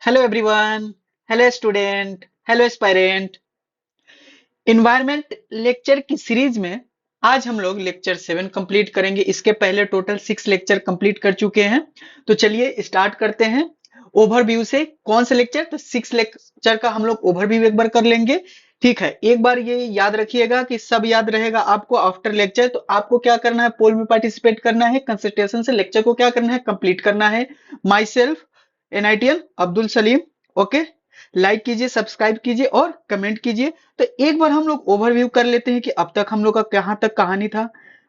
Hello everyone. Hello student. Hello aspirant. Environment lecture की series में आज हम लोग लेक्चर 7 कंप्लीट करेंगे। इसके पहले टोटल 6 लेक्चर कंप्लीट कर चुके हैं। तो चलिए स्टार्ट करते हैं ओवरव्यू से। कौन से लेक्चर? तो 6 लेक्चर का हम लोग ओवरव्यू एक बार कर लेंगे। ठीक है, एक बार ये याद रखिएगा कि सब याद रहेगा आपको। आफ्टर लेक्चर तो आपको क्या करना है? पोल में पार्टिसिपेट करना है, कंसंट्रेशन से लेक्चर को क्या करना है? कंप्लीट करना है। Myself NITL Abdul Salim. Okay, like कीजिए, सब्सक्राइब कीजिए और कमेंट कीजिए। तो एक बार हम लोग ओवरव्यू कर लेते हैं कि अब तक हम लोग का कहाँ तक कहानी था,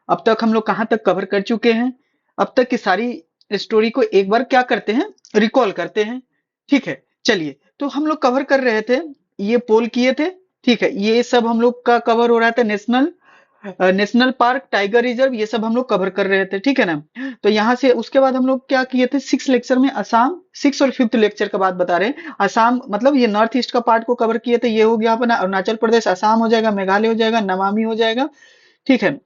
अब तक हम लोग कहाँ तक कवर कर चुके हैं। अब तक की सारी स्टोरी को एक बार क्या करते हैं? रिकॉल करते हैं। ठीक है, चलिए। तो हम लोग कवर कर रहे थे, ये पोल किए थे। ठीक है, ये सब हम लोग का कवर हो रहा था। नेशनल पार्क, टाइगर रिजर्व, ये सब हम लोग कवर कर रहे थे। ठीक है ना? तो यहाँ से उसके बाद हम लोग क्या किए थे? 6 लेक्चर में असम, 6 और 5th लेक्चर का बात बता रहे हैं। असम मतलब ये नॉर्थ ईस्ट का पार्ट को कवर किए थे। ये हो गया अपना अरुणाचल प्रदेश, असम हो जाएगा, मेघालय हो जाएगा, नमामि हो जाएगा। ठीक है।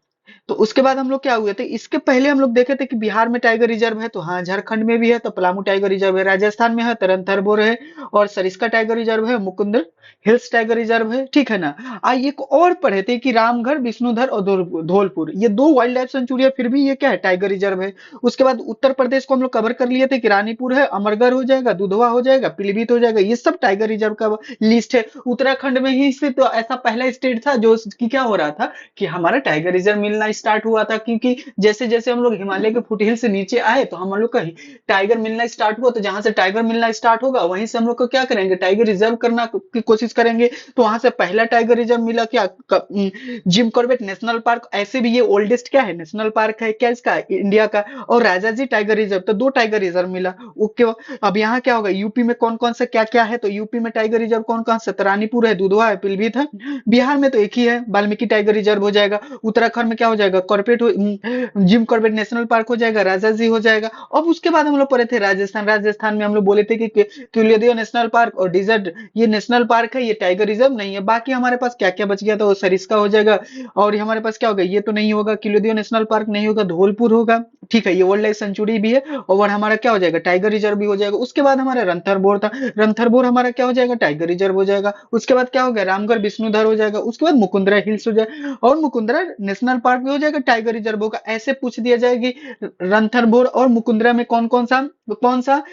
तो उसके बाद हम लोग क्या हुए थे? इसके पहले हम लोग देखे थे कि बिहार में टाइगर रिजर्व है, तो हाँ, झारखंड में भी है तो पलामू टाइगर रिजर्व है, राजस्थान में है तो रणथंभौर है, और सरिस्का टाइगर रिजर्व है, मुकुंदर हिल्स टाइगर रिजर्व है। ठीक है ना? एक और पढ़े थे कि रामगढ़, विष्णुधर और धौलपुर, ये 2 वाइल्ड लाइफ सेंचुरी है, फिर भी ये क्या है? टाइगर रिजर्व है। उसके बाद उत्तर प्रदेश को हम लोग कवर कर लिए थे कि रानीपुर है, अमरगढ़ हो जाएगा, दुधवा हो जाएगा, पीलीभीत हो जाएगा, ये सब टाइगर रिजर्व का लिस्ट है। उत्तराखंड में ही से तो ऐसा पहला स्टेट था जो कि क्या हो रहा था कि हमारा टाइगर रिजर्व मिलना स्टार्ट हुआ था, क्योंकि जैसे जैसे हम लोग हिमालय के फुटहिल से नीचे आए तो हम लोग का टाइगर मिलना स्टार्ट हुआ। तो जहां से टाइगर मिलना स्टार्ट होगा वहीं से हम लोग को क्या करेंगे? टाइगर रिजर्व करना की कोशिश करेंगे। तो वहां से पहला टाइगर रिजर्व मिला क्या? Jim Corbett national park. ऐसे भी ये ओल्डेस्ट क्या है? नेशनल पार्क है क्या इसका? इंडिया का। और राजाजी टाइगर रिजर्व, तो 2 टाइगर रिजर्व मिला। ओके। अब यहाँ क्या होगा? यूपी में कौन कौन सा क्या क्या है? तो यूपी में टाइगर रिजर्व कौन कौन सा? तो रानीपुर है, दुधवा है, पीलीभीत है। बिहार में तो एक ही है, वाल्मीकि टाइगर रिजर्व हो जाएगा। उत्तराखंड में क्या हो जाएगा? जिम कॉर्बेट नेशनल पार्क हो जाएगा, राजाजी हो जाएगा। अब उसके बाद हम लोग पढ़े थे राजस्थान। राजस्थान में हम लोग बोले थे कि क्यूलियो नेशनल पार्क और डिजर्ट, ये नेशनल पार्क है, ये टाइगर रिजर्व नहीं है। बाकी हमारे पास क्या क्या बच गया था? वो सरिस्का हो जाएगा। और हमारे पास क्या होगा? ये तो नहीं होगा, क्यूलियो नेशनल पार्क नहीं होगा, धौलपुर होगा। ठीक है, ये वर्ल्ड लाइफ सेंचुरी भी है और हमारा क्या हो जाएगा? टाइगर रिजर्व भी हो जाएगा। उसके बाद हमारा रणथंभौर था। रणथंभौर हमारा क्या हो जाएगा? टाइगर रिजर्व हो जाएगा। उसके बाद क्या हो गया? रामगढ़, विष्णुधर हो जाएगा। उसके बाद मुकुंदरा हिल्स हो जाएगा और मुकुंदरा नेशनल पार्क भी हो जाएगा, टाइगर रिजर्व होगा। ऐसे पूछ दिया जाएगा कि रणथंभौर और मुकुंदरा में कौन सा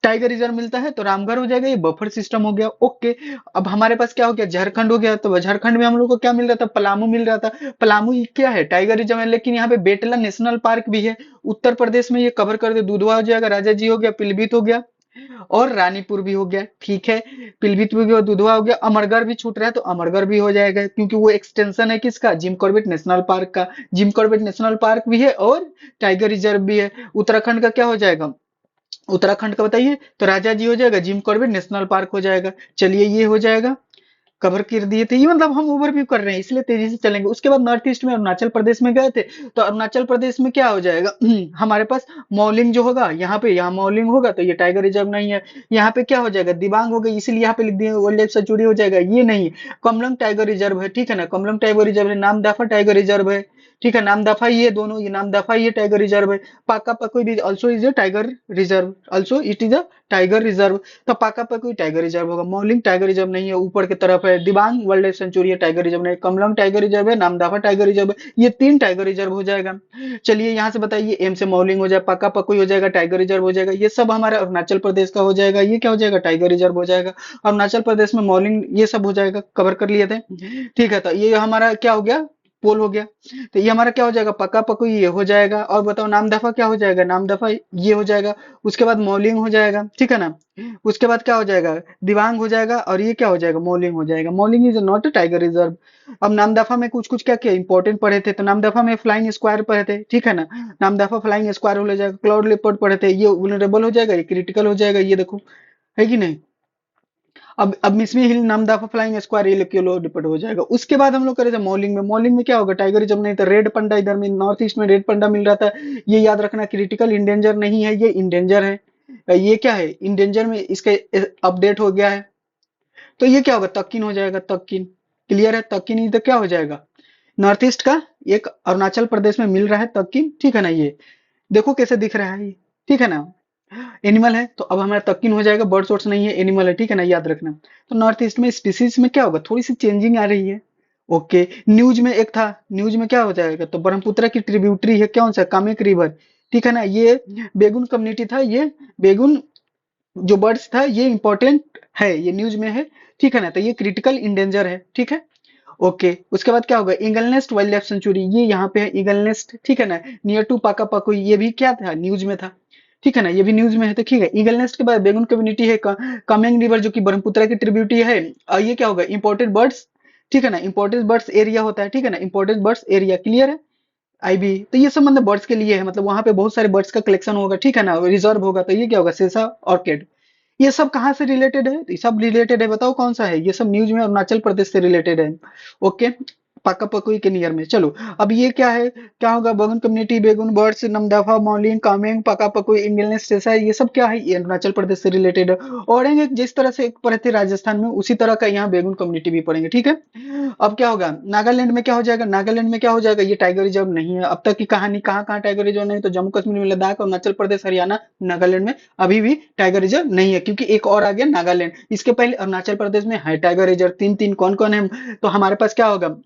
टाइगर रिजर्व मिलता है? तो रामगढ़ हो जाएगा। ये बफर सिस्टम हो गया। ओके। अब हमारे पास क्या हो गया? झारखंड हो गया। तो झारखंड में हम लोग को क्या मिल रहा था? पलामू मिल रहा था। पलामू ये क्या है? टाइगर रिजर्व है, लेकिन यहाँ पे बेटला नेशनल पार्क भी है। उत्तर प्रदेश में ये कवर कर दे। दुधवा हो जाएगा, राजाजी हो गया, पीलीभीत हो गया और रानीपुर भी हो गया। ठीक है, पीलीभीत भी हो गया, दुधवा हो गया, अमरगढ़ भी छूट रहा है तो अमरगढ़ भी हो जाएगा, क्योंकि वो एक्सटेंशन है किसका? जिम कॉर्बेट नेशनल पार्क का। जिम कॉर्बेट नेशनल पार्क भी है और टाइगर रिजर्व भी है। उत्तराखंड का क्या हो जाएगा? उत्तराखंड का बताइए। तो राजा जी हो जाएगा, जिम कॉर्बेट नेशनल पार्क हो जाएगा। चलिए, ये हो जाएगा, कवर कर दिए थे। ये मतलब हम ओवरव्यू कर रहे हैं इसलिए तेजी से चलेंगे। उसके बाद नॉर्थ ईस्ट में अरुणाचल प्रदेश में गए थे। तो अरुणाचल प्रदेश में क्या हो जाएगा? हमारे पास मौलिंग जो होगा, यहाँ मौलिंग होगा तो ये टाइगर रिजर्व नहीं है। यहाँ पे क्या हो जाएगा? दिबांग हो गई, इसीलिए यहाँ पे लिख दिए वर्ल्ड लाइफ सेंचुरी हो जाएगा, ये नहीं। कमलंग टाइगर रिजर्व है। ठीक है ना? कमलंग टाइगर रिजर्व है। नामदफा टाइगर रिजर्व है। ठीक है, नामदफा ये दोनों, ये नामदफा ये टाइगर रिजर्व है। पाका पकोई भी also is a tiger reserve, also it is a tiger reserve. तो पाका पकोई टाइगर रिजर्व होगा। मौलिंग टाइगर रिजर्व नहीं है, ऊपर की तरफ है। दिबांग वर्ल्ड लाइफ सेंचुरी है, टाइगर रिजर्व नहीं। कमलंग टाइगर रिजर्व है, नामदफा टाइगर रिजर्व है, ये 3 टाइगर रिजर्व हो जाएगा। चलिए, यहाँ से बताइए, एम से मौलिंग हो जाए, पाका पकोई हो जाएगा, टाइगर रिजर्व हो जाएगा। ये सब हमारे अरुणाचल प्रदेश का हो जाएगा। ये क्या हो जाएगा? टाइगर रिजर्व हो जाएगा। अरुणाचल प्रदेश में मौलिंग ये सब हो जाएगा, कवर कर लिए थे। ठीक है, तो ये हमारा क्या हो गया? पोल हो गया। तो ये हमारा क्या हो जाएगा? पक्का पक्कू ये हो जाएगा। और बताओ नामदफा क्या हो जाएगा? नामदफा ये हो जाएगा। उसके बाद मौलिंग हो जाएगा। ठीक है ना? उसके बाद क्या हो जाएगा? दिवांग हो जाएगा और ये क्या हो जाएगा? मौलिंग हो जाएगा। Mouling is not a tiger reserve. अब नामदफा में कुछ कुछ क्या क्या इंपॉर्टेंट पढ़े थे? तो नामदफा में फ्लाइंग स्क्वायर पढ़े थे। ठीक है ना? नामदफा फ्लाइंग स्क्वायर हो जाएगा। क्लाउड लेपर्ड पढ़े थे, ये वुलनरेबल हो जाएगा, ये क्रिटिकल हो जाएगा। ये देखो, है कि नहीं? अब मिसमी हिल, नामदाफा, फ्लाइंग स्क्वायर, ये किलो डिपेंड हो जाएगा। उसके बाद हम लोग करे थे मॉर्निंग में। मॉर्निंग में क्या होगा? टाइगर जब नहीं था, रेड पंडा इधर में नॉर्थ ईस्ट में रेड पंडा मिल रहा था। ये याद रखना, क्रिटिकल इंडेंजर नहीं है, ये इंडेंजर है। ये क्या है? इंडेंजर में इसका अपडेट हो गया है। तो ये क्या होगा? तक्किन हो जाएगा, तक्किन। क्लियर है? तक्किन इधर क्या हो जाएगा? नॉर्थ ईस्ट का एक अरुणाचल प्रदेश में मिल रहा है तक्किन। ठीक है ना? ये देखो कैसे दिख रहा है ये। ठीक है ना? एनिमल है तो अब हमारा तकिन हो जाएगा, बर्ड सोर्स नहीं है, एनिमल है, ठीक है ना, याद रखना। तो नॉर्थ ईस्ट में स्पीसीज में क्या होगा, थोड़ी सी चेंजिंग आ रही है। ओके, न्यूज में एक था, न्यूज में क्या हो जाएगा, तो ब्रह्मपुत्र की ट्रिब्यूटरी है कौन सा, कामेक रिवर, ठीक है ना, ये बेगुन कम्युनिटी था, ये बेगुन जो बर्ड्स था ये इंपॉर्टेंट है, ये न्यूज में है, ठीक है ना, तो ये क्रिटिकल इंडेंजर है, ठीक है। ओके, उसके बाद क्या होगा, eagle nest wild life sanctuary, ये यहाँ पे है ईगल नेस्ट, ठीक है ना, नियर टू पाका पाको, ये भी क्या था, न्यूज में था, ठीक है ना, ये भी न्यूज में है, तो ठीक है। ईगल नेस्ट के बाद बेगुन कम्युनिटी है, कामेंग रिवर जो कि ब्रह्मपुत्र की ट्रिब्यूटरी है, और ये क्या होगा, इंपोर्टेड बर्ड्स, ठीक है ना, इंपोर्टेड बर्ड्स एरिया होता है, ठीक है ना, इंपोर्टेड बर्ड्स एरिया, क्लियर है। आईबी, तो ये सब मतलब बर्ड्स के लिए है, मतलब वहां पे बहुत सारे बर्ड्स का कलेक्शन होगा, ठीक है ना, रिजर्व होगा, तो ये क्या होगा, सेसा ऑर्किड। ये सब कहाँ से रिलेटेड है, तो ये सब रिलेटेड है, बताओ कौन सा है, ये सब न्यूज में अरुणाचल प्रदेश से रिलेटेड है। ओके, पाका पकुई के नियर में, चलो अब ये क्या है, क्या होगा, बगुन कम्युनिटी, बेगुन बर्ड्स, नमदफा, मौलिंग, कामेंग, पाका पकुई, इंगलनेस जैसा, ये सब क्या है, ये अरुणाचल प्रदेश से रिलेटेड है। और जिस तरह से एक पढ़े थे राजस्थान में, उसी तरह का यहाँ बेगुन कम्युनिटी भी पढ़ेंगे, ठीक है। अब क्या होगा, नागालैंड में क्या हो जाएगा, नागालैंड में क्या हो जाएगा, ये टाइगर रिजर्व नहीं है, अब तक की कहानी, कहाँ कहाँ टाइगर रिजर्व नहीं, तो जम्मू कश्मीर में, लद्दाख, अरुणाचल प्रदेश, हरियाणा, नागालैंड में अभी भी टाइगर रिजर्व नहीं है, क्योंकि एक और आ गया नागालैंड, इसके पहले अरुणाचल प्रदेश में है टाइगर रिजर्व, तीन तीन कौन कौन है, तो हमारे पास क्या होगा,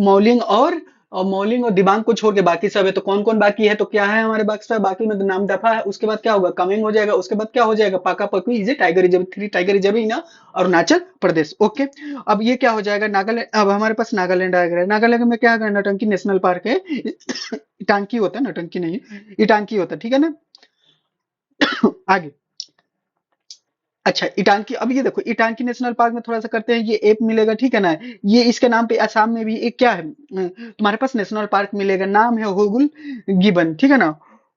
मौलिंग और मौलिंग और दिबांग को छोड़ के बाकी सब है, तो कौन कौन बाकी है, तो क्या है हमारे पास, बाकी में तो नाम दफा है, उसके बाद क्या होगा, कमिंग हो जाएगा, उसके बाद क्या हो जाएगा, Pakke Pakhui, is tiger reserve, three tiger reserve in Arunachal Pradesh. Okay, अब ये क्या हो जाएगा, नागालैंड, अब हमारे पास नागालैंड आ गया, नागालैंड में क्या है, नौटंकी नेशनल पार्क है, इटांकी होता है, नौटंकी नहीं, इटांकी होता है, ठीक है ना। आगे, अच्छा इटांकी, अब ये देखो इटांकी नेशनल पार्क में थोड़ा सा करते हैं, ये एप मिलेगा, ठीक है ना, ये इसके नाम पे असम में भी एक क्या है, तुम्हारे पास नेशनल पार्क मिलेगा, नाम है हुगुल गिबन, ठीक है ना,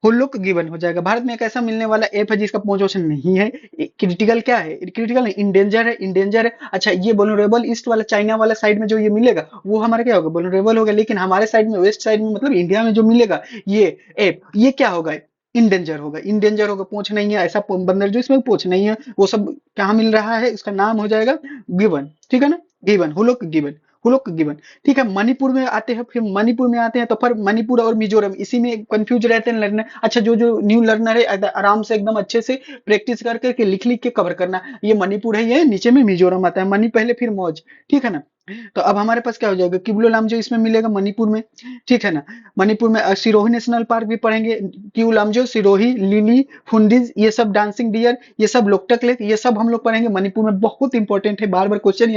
हुल्लुक गिबन हो जाएगा। भारत में एक ऐसा मिलने वाला एप है जिसका पोजीशन नहीं है, क्रिटिकल क्या है, क्रिटिकल नहीं, इंडेंजर है, इंडेंजर है। अच्छा, ये वल्नरेबल ईस्ट वाला, चाइना वाला साइड में जो ये मिलेगा, वो हमारा क्या होगा, वल्नरेबल होगा, लेकिन हमारे साइड में, वेस्ट साइड में, मतलब इंडिया में जो मिलेगा ये एप, ये क्या होगा, इंडेंजर होगा, इंडेंजर होगा, पूछ नहीं है, ऐसा बंदर जो इसमें पूछ नहीं है, वो सब कहाँ मिल रहा है, इसका नाम हो जाएगा गिबन, ठीक है ना, गिबन, हुलुक गिबन, हुलुक गिबन, ठीक है। मणिपुर में आते हैं, फिर मणिपुर में आते हैं, तो फिर मणिपुर और मिजोरम, इसी में कंफ्यूज रहते हैं लर्नर। अच्छा, जो जो न्यू लर्नर है आराम से एकदम अच्छे से प्रैक्टिस कर करके लिख लिख के कवर करना, ये मणिपुर है, ये नीचे में मिजोरम आता है, मणि पहले फिर मौज, ठीक है ना। तो अब हमारे पास क्या हो जाएगा, किबलो लामजो इसमें मिलेगा मणिपुर में, ठीक है ना। मणिपुर में सिरोही नेशनल पार्क भी पढ़ेंगे, क्यू लामजो, सिरोही, लिली, फुंडीज, ये सब डांसिंग डियर, ये सब लोकटक लेक, ये सब हम लोग पढ़ेंगे मणिपुर में, बहुत इंपॉर्टेंट है, बार बार क्वेश्चन ही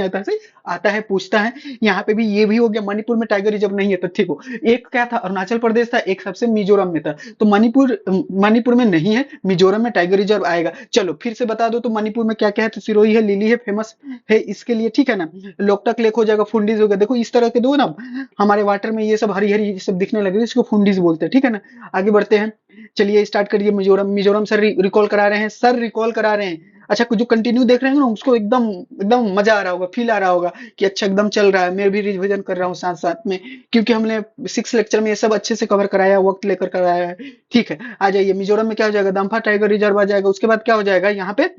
आता है पूछता है। यहाँ पे भी ये भी हो गया, मणिपुर में टाइगर रिजर्व नहीं है, तो ठीक हो, एक क्या था, अरुणाचल प्रदेश था, एक सबसे मिजोरम में था, तो मणिपुर, मणिपुर में नहीं है, मिजोरम में टाइगर रिजर्व आएगा। चलो फिर से बता दो, तो मणिपुर में क्या क्या है, तो सिरोही है, लिली है, फेमस है इसके लिए, ठीक है ना, लोकटक लेक हो जाएगा, फुंडीज हो गया, देखो इस तरह के दो ना, हमारे वाटर में ये सब हरी हरी ये सब दिखने लगे, इसको फुंडीज बोलते हैं, ठीक है ना। आगे बढ़ते हैं, चलिए स्टार्ट करिए, मिजोरम, मिजोरम सर रिकॉल करा रहे हैं, सर रिकॉल करा रहे हैं। अच्छा, कुछ जो कंटिन्यू देख रहे हैं ना, उसको एकदम एकदम मजा आ रहा होगा, फील आ रहा होगा कि अच्छा एकदम चल रहा है, मैं भी रिविजन कर रहा हूँ साथ साथ में, क्योंकि हमने 6 लेक्चर में ये सब अच्छे से कवर कराया, वक्त लेकर कराया है, ठीक है। आ जाइए, मिजोरम में क्या हो जाएगा, दम्फा टाइगर रिजर्व आ जाएगा, उसके बाद क्या हो जाएगा, यहाँ पे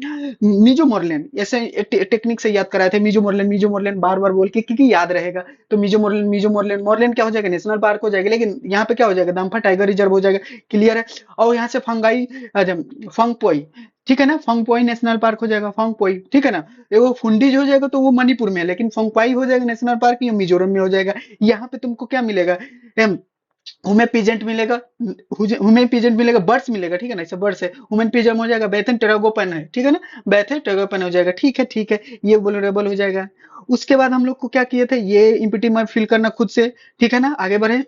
मिजो मोरलैंड, ऐसे टेक्निक से याद कराए थे, मिजो मोरलैंड बार बार बोल के, क्योंकि याद रहेगा, तो मिजो मोरलैंड, मिजो मोरलैंड, मोरलैंड क्या हो जाएगा, नेशनल पार्क हो जाएगा, लेकिन यहाँ पे क्या हो जाएगा, दम्फा टाइगर रिजर्व हो जाएगा, क्लियर है। और यहाँ से फंगाई, अच्छा, फंगपोई, ठीक है ना, फंगपोई नेशनल पार्क हो जाएगा, फंगपोई, ठीक है ना। वो फुंडीज हो जाएगा तो वो मणिपुर में है, लेकिन फंगपाई हो जाएगा नेशनल पार्क, ये मिजोरम में हो जाएगा। यहाँ पे तुमको क्या मिलेगा, ह्यूमन पीजेंट मिलेगा, ह्यूमन पीजेंट मिलेगा, बर्ड्स मिलेगा, ठीक है ना, ऐसे बर्ड्स है, ह्यूमन पीजम हो जाएगा, बेथन टेरागोपन है, ठीक है ना, बेथन टेरागोपन हो जाएगा, ठीक है, ठीक है, ये वल्नरेबल हो जाएगा। उसके बाद हम लोग को क्या किए थे, ये इम्पिटी में फिल करना खुद से, ठीक है ना, आगे बढ़े।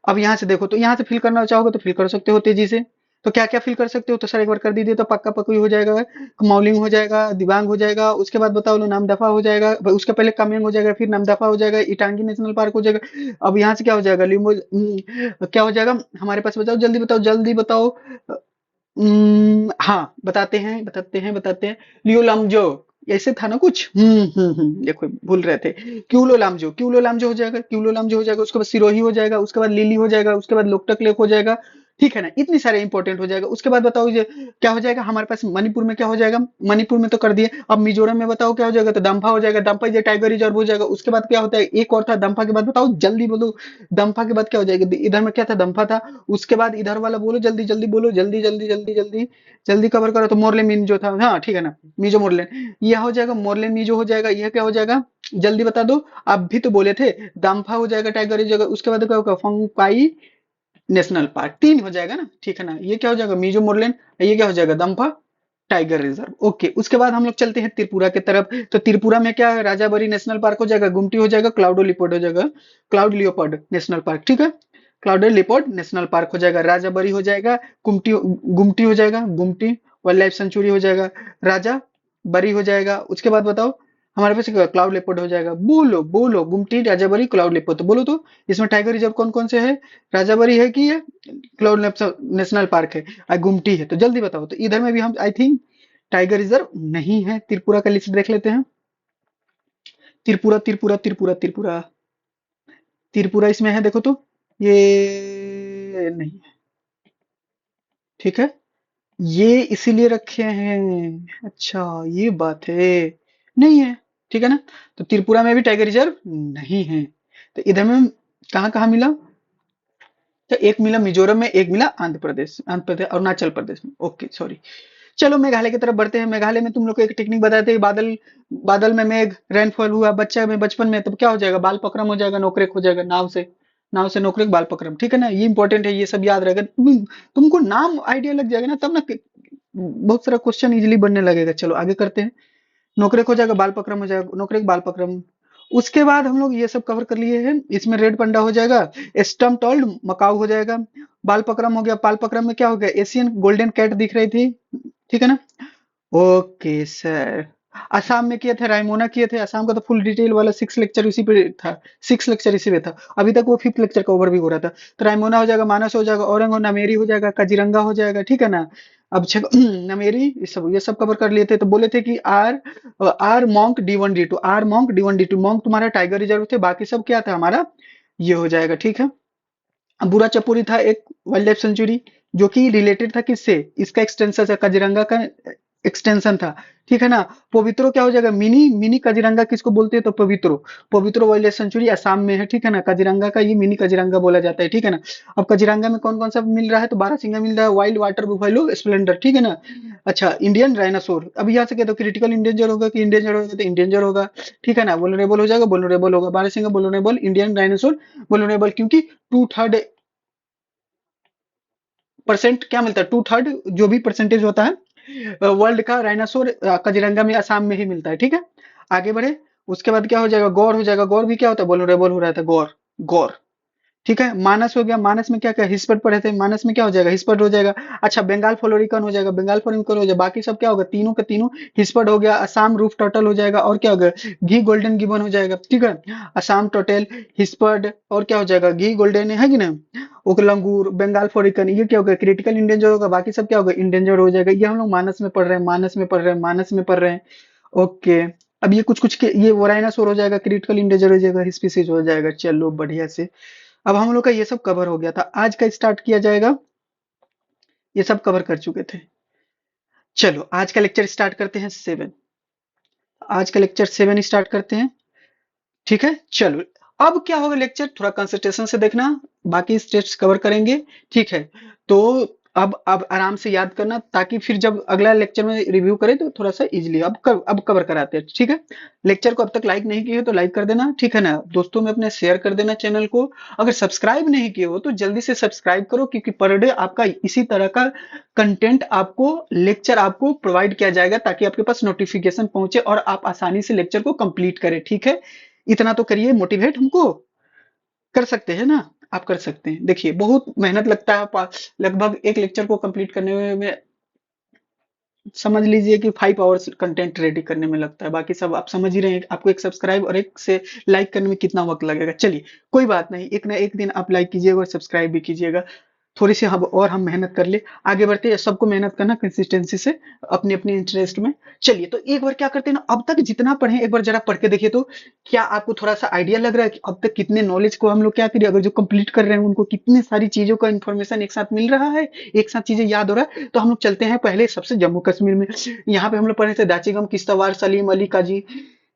अब यहाँ से देखो, तो यहाँ से फिल करना चाहोगे तो फिल कर सकते हो तेजी से, तो क्या क्या फिल कर सकते हो, तो सर एक बार कर दीजिए, तो पक्का पक्की हो जाएगा, मौलिंग हो जाएगा, दिबांग हो जाएगा, उसके बाद बताओ लो नामदफा हो जाएगा, उसके पहले कामेंग हो जाएगा, फिर नामदफा हो जाएगा, इटांगी नेशनल पार्क हो जाएगा। अब यहाँ से क्या हो जाएगा, लिम्बो, क्या हो जाएगा हमारे पास, बताओ जल्दी बताओ, जल्दी बताओ। हाँ, बताते हैं लियोलामजो, ऐसे था ना कुछ, देखो भूल रहे थे, क्यूलो लामजो हो जाएगा, क्यूलो लामजो हो जाएगा, उसके बाद सिरोही हो जाएगा, उसके बाद लिली हो जाएगा, उसके बाद लोकटक लेक हो जाएगा, ठीक है ना, इतनी सारे इंपॉर्टेंट हो जाएगा। उसके बाद बताओ ये क्या हो जाएगा हमारे पास मणिपुर में, क्या हो जाएगा मणिपुर में तो कर दिए, अब मिजोरम में बताओ क्या हो जाएगा, तो दम्फा हो जाएगा, दम्फा ये टाइगर रिजर्व हो जाएगा। उसके बाद क्या होता है, एक और था दम्फा के बाद, बताओ जल्दी बोलो, दम्फा के बाद क्या हो जाएगा, इधर में क्या था, दम्फा था। उसके बाद इधर वाला बोलो, जल्दी जल्दी बोलो, जल्दी जल्दी जल्दी जल्दी जल्दी कवर करो, तो मोरले मिन जो था, हाँ ठीक है ना, मिजो मोरले, यह हो जाएगा, मोरले मिजो हो जाएगा, यह क्या हो जाएगा, जल्दी बता दो। आप भी तो बोले थे दम्फा हो जाएगा टाइगर रिजर्व, उसके बाद क्या होगा, फंगपाई नेशनल पार्क, तीन हो जाएगा ना, ठीक है ना, ये क्या हो जाएगा मिजो मोरलैंड, ये क्या हो जाएगा दम्फा टाइगर रिजर्व। ओके, उसके बाद हम लोग चलते हैं त्रिपुरा की तरफ। तो त्रिपुरा में क्या है, राजाबरी नेशनल पार्क हो जाएगा, गुमटी हो जाएगा, क्लाउडो लियोपार्ड हो जाएगा, क्लाउड लियोपार्ड नेशनल पार्क, ठीक है, क्लाउडो लियोपार्ड नेशनल पार्क हो जाएगा, राजाबरी हो जाएगा, गुमटी गुमटी हो जाएगा, गुमटी वाइल्ड लाइफ सेंचुरी हो जाएगा, राजा बरी हो जाएगा। उसके बाद बताओ हमारे पास क्लाउड लेपर्ड हो जाएगा, बोलो बोलो, गुमटी राजाबरी क्लाउड लेपर्ड, तो बोलो तो इसमें टाइगर रिजर्व कौन कौन से है, राजाबरी है कि ये क्लाउड नेशनल पार्क है और गुमटी है, तो जल्दी बताओ। तो इधर में भी हम आई थिंक टाइगर रिजर्व नहीं है। त्रिपुरा का लिस्ट देख लेते हैं, त्रिपुरा त्रिपुरा त्रिपुरा त्रिपुरा त्रिपुरा इसमें है, देखो तो ये नहीं है, ठीक है, ये इसीलिए रखे हैं, अच्छा ये बात है, नहीं है, ठीक है ना। तो त्रिपुरा में भी टाइगर रिजर्व नहीं है। तो इधर में कहाँ कहाँ मिला, तो एक मिला मिजोरम में, एक मिला आंध्र प्रदेश अरुणाचल प्रदेश में, ओके सॉरी। चलो मेघालय की तरफ बढ़ते हैं। मेघालय में तुम लोग को एक टेक्निक बताए थे, बादल बादल में मेघ रेनफॉल हुआ बच्चा में बचपन में, तब क्या हो जाएगा, बाल पक्रम हो जाएगा, नोकरेक हो जाएगा, नाव से नोकरेक बाल पक्रम, ठीक है ना, ये इंपॉर्टेंट है, ये सब याद रहेगा। तुमको नाम आइडिया लग जाएगा ना, तब ना बहुत सारा क्वेश्चन इजिली बनने लगेगा। चलो आगे करते हैं, नोकरेक हो जाएगा, बाल पक्रम हो जाएगा, नोकरेक बाल पक्रम। उसके बाद हम लोग ये सब कवर कर लिए हैं, इसमें रेड पंडा हो जाएगा, स्टम टॉल्ड मकाऊ हो जाएगा, बाल पक्रम हो गया, बाल पक्रम में क्या हो गया, एशियन गोल्डन कैट दिख रही थी, ठीक है ना। ओके सर, असम में किए थे, रायमोना किए थे, असम का तो फुल डिटेल वाला 6 लेक्चर इसी पे था, 6 लेक्चर इसी पे था, अभी तक वो 5th लेक्चर का ओवरव्यू हो रहा था। तो रायमोना हो जाएगा, मानस हो जाएगा, औरंग और नामेरी हो जाएगा, काजीरंगा हो जाएगा, ठीक है ना। अब नमेरी ये सब कवर कर लिए थे। तो बोले थे कि R monk D1 D2, R monk D1 D2, monk तुम्हारा टाइगर रिजर्व थे, बाकी सब क्या था हमारा, ये हो जाएगा, ठीक है। बुरा चपोरी था एक वाइल्ड लाइफ सेंचुरी, जो कि रिलेटेड था किससे, इसका एक्सटेंशन है, काजीरंगा का एक्सटेंशन था, ठीक है ना। पवित्रो क्या हो जाएगा, मिनी मिनी काजीरंगा किसको बोलते हैं, तो पवित्रो, पवित्रो वाइल्ड लाइफ सेंचुरी असम में है, ठीक है ना, काजीरंगा का ये मिनी काजीरंगा बोला जाता है, ठीक है ना। अब काजीरंगा में कौन कौन सा मिल रहा है, तो बारहसिंगा मिल रहा है, वाइल्ड वाटर बुफेलो स्प्लेंडर, ठीक है ना। अच्छा, इंडियन डायनासोर, अब यहाँ से क्या, तो क्रिटिकल इंडेंजर होगा कि इंडेंजर होगा, तो इंडेंजर होगा, ठीक है ना, वुलनरेबल हो जाएगा, वुलनरेबल होगा, बारहसिंगा वुलनरेबल, इंडियन डायनासोर वुलनरेबल, क्योंकि 2/3% क्या मिलता है, 2/3 जो भी परसेंटेज होता है वर्ल्ड का, डायनासोर काजीरंगा में असम में ही मिलता है, ठीक है। आगे बढ़े, उसके बाद क्या हो जाएगा, गौर हो जाएगा, गौर भी क्या होता है, वल्नरेबल हो रहा था, गौर गौर, ठीक है। मानस हो गया, मानस में क्या क्या हिस्पट पढ़े थे, मानस में क्या हो जाएगा, हिस्पट हो जाएगा। अच्छा, बंगाल फ्लोरिकन हो जाएगा, बंगाल फ्लोरिकन हो जाएगा, बाकी सब क्या होगा, तीनों के तीनों हिस्पट हो गया। असम रूफ टर्टल हो जाएगा, और क्या होगा, घी गोल्डन गिबन हो जाएगा, ठीक है। असम टोटल हिस्पट, और क्या हो जाएगा, घी गोल्डन है कि ना, ओके, लंगूर, बंगाल फ्लोरिकन, ये क्या होगा, क्रिटिकल इंडेंजर होगा, बाकी सब क्या होगा, इंडेंजर हो जाएगा। ये हम लोग मानस में पढ़ रहे हैं, मानस में पढ़ रहे हैं, मानस में पढ़ रहे हैं, ओके। अब ये कुछ कुछ के ये वोराइनासोर हो जाएगा, क्रिटिकल इंडेंजर हो जाएगा, स्पीसीज हो जाएगा, चलो बढ़िया से। अब हम लोग का ये सब कवर हो गया था, आज का स्टार्ट किया जाएगा, ये सब कवर कर चुके थे। चलो आज का लेक्चर स्टार्ट करते हैं 7, आज का लेक्चर 7 स्टार्ट करते हैं, ठीक है। चलो अब क्या होगा, लेक्चर थोड़ा कंसंट्रेशन से देखना, बाकी स्टेप्स कवर करेंगे, ठीक है। तो अब आराम से याद करना, ताकि फिर जब अगला लेक्चर में रिव्यू करें तो थोड़ा सा इजीली अब कवर कराते हैं, ठीक है। लेक्चर को अब तक लाइक नहीं किए हो तो लाइक कर देना, ठीक है ना, दोस्तों में अपने शेयर कर देना चैनल को। अगर सब्सक्राइब नहीं किए हो तो जल्दी से सब्सक्राइब करो, क्योंकि पर डे आपका इसी तरह का कंटेंट आपको, लेक्चर आपको प्रोवाइड किया जाएगा, ताकि आपके पास नोटिफिकेशन पहुंचे और आप आसानी से लेक्चर को कंप्लीट करें, ठीक है। इतना तो करिए, मोटिवेट हमको कर सकते हैं ना, आप कर सकते हैं। देखिए बहुत मेहनत लगता है, लगभग एक लेक्चर को कंप्लीट करने में समझ लीजिए कि 5 आवर्स कंटेंट रेडी करने में लगता है, बाकी सब आप समझ ही रहे हैं, आपको एक सब्सक्राइब और एक से लाइक करने में कितना वक्त लगेगा। चलिए कोई बात नहीं, एक ना एक दिन आप लाइक कीजिएगा और सब्सक्राइब भी कीजिएगा। थोड़ी सी हम मेहनत कर ले, आगे बढ़ते हैं। सबको मेहनत करना कंसिस्टेंसी से, अपनी अपनी इंटरेस्ट में। चलिए तो एक बार क्या करते हैं ना, अब तक जितना पढ़े एक बार जरा पढ़ के देखिए, तो क्या आपको थोड़ा सा आइडिया लग रहा है कि अब तक कितने नॉलेज को हम लोग क्या करिए, अगर जो कंप्लीट कर रहे हैं उनको कितनी सारी चीजों का इन्फॉर्मेशन एक साथ मिल रहा है, एक साथ चीजें याद हो रहा है। तो हम लोग चलते हैं पहले सबसे जम्मू कश्मीर में। यहाँ पे हम लोग पढ़े थे दाचिगम, किश्तवाड़, सलीम अली काजी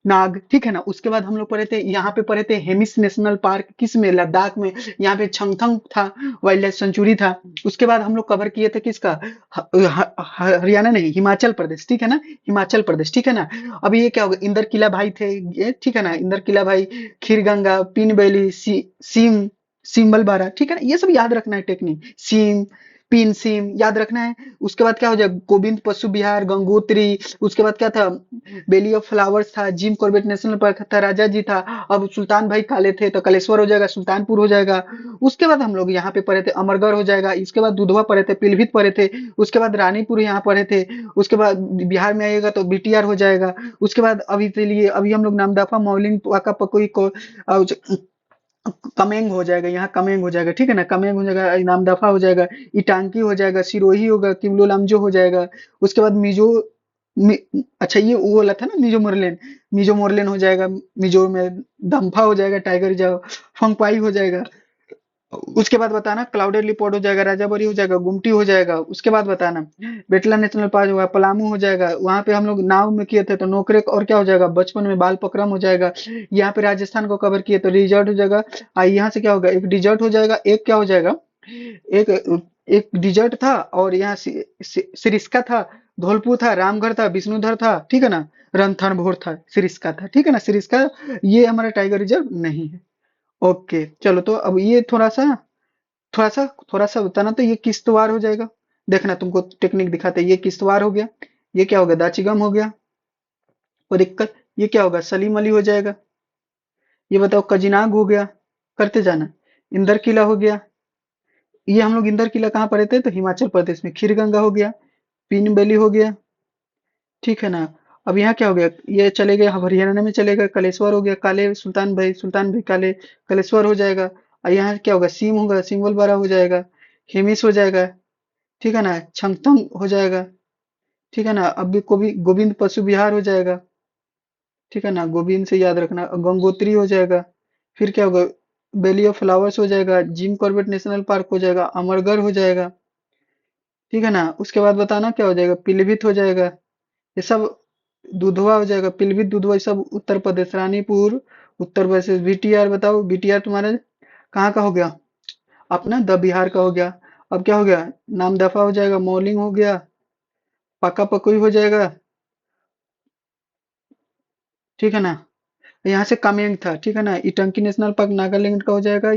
नाग, ठीक है ना। उसके बाद हम लोग पढ़े थे, यहाँ पे पढ़े थे हेमिस नेशनल पार्क, किस में, लद्दाख में। यहाँ पे छंगथंग था, वाइल्ड लाइफ सेंचुरी था। उसके बाद हम लोग कवर किए थे किसका, हरियाणा नहीं, हिमाचल प्रदेश, ठीक है ना, हिमाचल प्रदेश, ठीक है ना। अब ये क्या होगा, इंदर किला भाई थे ये, ठीक है ना, इंदर किला भाई, खीर गंगा, पीन वैली, सीम, सिम्बल बारा, ठीक है ना। ये सब याद रखना है टेक्निक, सीम, पिन सीम याद रखना है। उसके बाद क्या हो जाएगा, गोविंद पशु विहार, गंगोत्री। उसके बाद क्या था, बेली ऑफ फ्लावर्स था, जिम कॉर्बेट नेशनल पार्क था, राजा जी था। अब सुल्तान भाई काले थे तो कलेश्वर हो जाएगा, सुल्तानपुर हो जाएगा। उसके बाद हम लोग यहाँ पे पढ़े थे अमरगढ़ हो जाएगा। इसके बाद दुधवा पढ़े थे, पीलीभीत पढ़े थे। उसके बाद रानीपुर यहाँ पढ़े थे। उसके बाद बिहार में आएगा तो बीटीआर हो जाएगा। उसके बाद अभी के लिए अभी हम लोग नामदफा, मौलिंग, वाका पकोई को कमेंग हो जाएगा, यहाँ कमेंग हो जाएगा, ठीक है ना, कमेंग हो जाएगा, इनाम दफा हो जाएगा, इटांकी हो जाएगा, सिरोही होगा, किमलो लामजो हो जाएगा। उसके बाद मि, अच्छा ये वो वाला था ना, मिजो मोरलेन, मिजो मोरलेन हो जाएगा। मिजो में दम्फा हो जाएगा, टाइगर रिजर्व, फंगपाई हो जाएगा। उसके बाद बताना क्लाउडेड लिपोर्ट हो जाएगा, राजाबरी हो जाएगा, गुमटी हो जाएगा। उसके बाद बताना बेटला नेशनल पार्क होगा, पलामू हो जाएगा। वहां पे हम लोग नाव में किए थे तो नोकरेक, और क्या हो जाएगा, बचपन में बाल पकरम हो जाएगा। यहाँ पे राजस्थान को कवर किए तो रिजर्ट हो जाएगा। यहाँ से क्या होगा, एक डिजर्ट हो जाएगा, एक क्या हो जाएगा, एक एक डिजर्ट था। और यहाँ सिरिस्का था, धौलपुर था, रामगढ़ था, विष्णुधर था, ठीक है ना, रणथंभौर था, सिरिस्का था, ठीक है ना, सिरिस्का। ये हमारा टाइगर रिजर्व नहीं है। ओके चलो, तो अब ये थोड़ा सा थोड़ा सा बताना, तो ये किश्तवाड़ हो जाएगा। देखना तुमको टेक्निक दिखाते हैं, ये किश्तवाड़ हो गया। ये क्या होगा, दाचिगम हो गया, कोई दिक्कत। ये क्या होगा, सलीम अली हो जाएगा। ये बताओ, कजिनाग हो गया, करते जाना। इंदर किला हो गया। ये हम लोग इंदर किला कहाँ पढ़े थे, तो हिमाचल प्रदेश में। खीर गंगा हो गया, पीन वैली हो गया, ठीक है ना। अब यहाँ क्या हो गया, ये चले गए, हरियाणा में चले गए, कलेश्वर हो गया, काले सुल्तान भाई काले, कलेश्वर हो जाएगा। और यहाँ क्या होगा, सीम होगा, सिंगल बारा हो जाएगा, हेमिस हो जाएगा, ठीक है ना, छंगतंग हो जाएगा, ठीक है ना। अब भी को भी गोविंद पशु विहार हो जाएगा, ठीक है ना, गोविंद से याद रखना। गंगोत्री हो जाएगा। फिर क्या होगा, वैली ऑफ फ्लावर्स हो जाएगा, जिम कॉर्बेट नेशनल पार्क हो जाएगा, अमरगढ़ हो जाएगा, ठीक है ना। उसके बाद बताना क्या हो जाएगा, पीलीभीत हो जाएगा। ये सब दुधवा हो जाएगा, पीलीभीत, दुधवा, ये सब उत्तर प्रदेश, रानीपुर उत्तर प्रदेश। बीटीआर बताओ, बीटीआर तुम्हारे कहाँ का हो गया, अपना द बिहार का हो गया। अब क्या हो गया, नामदफा हो जाएगा, मौलिंग हो गया, पाका पकुई हो जाएगा, ठीक है ना। यहाँ से कामेंग था, ठीक है ना। इटंकी नेशनल पार्क नागालैंड का हो जाएगा,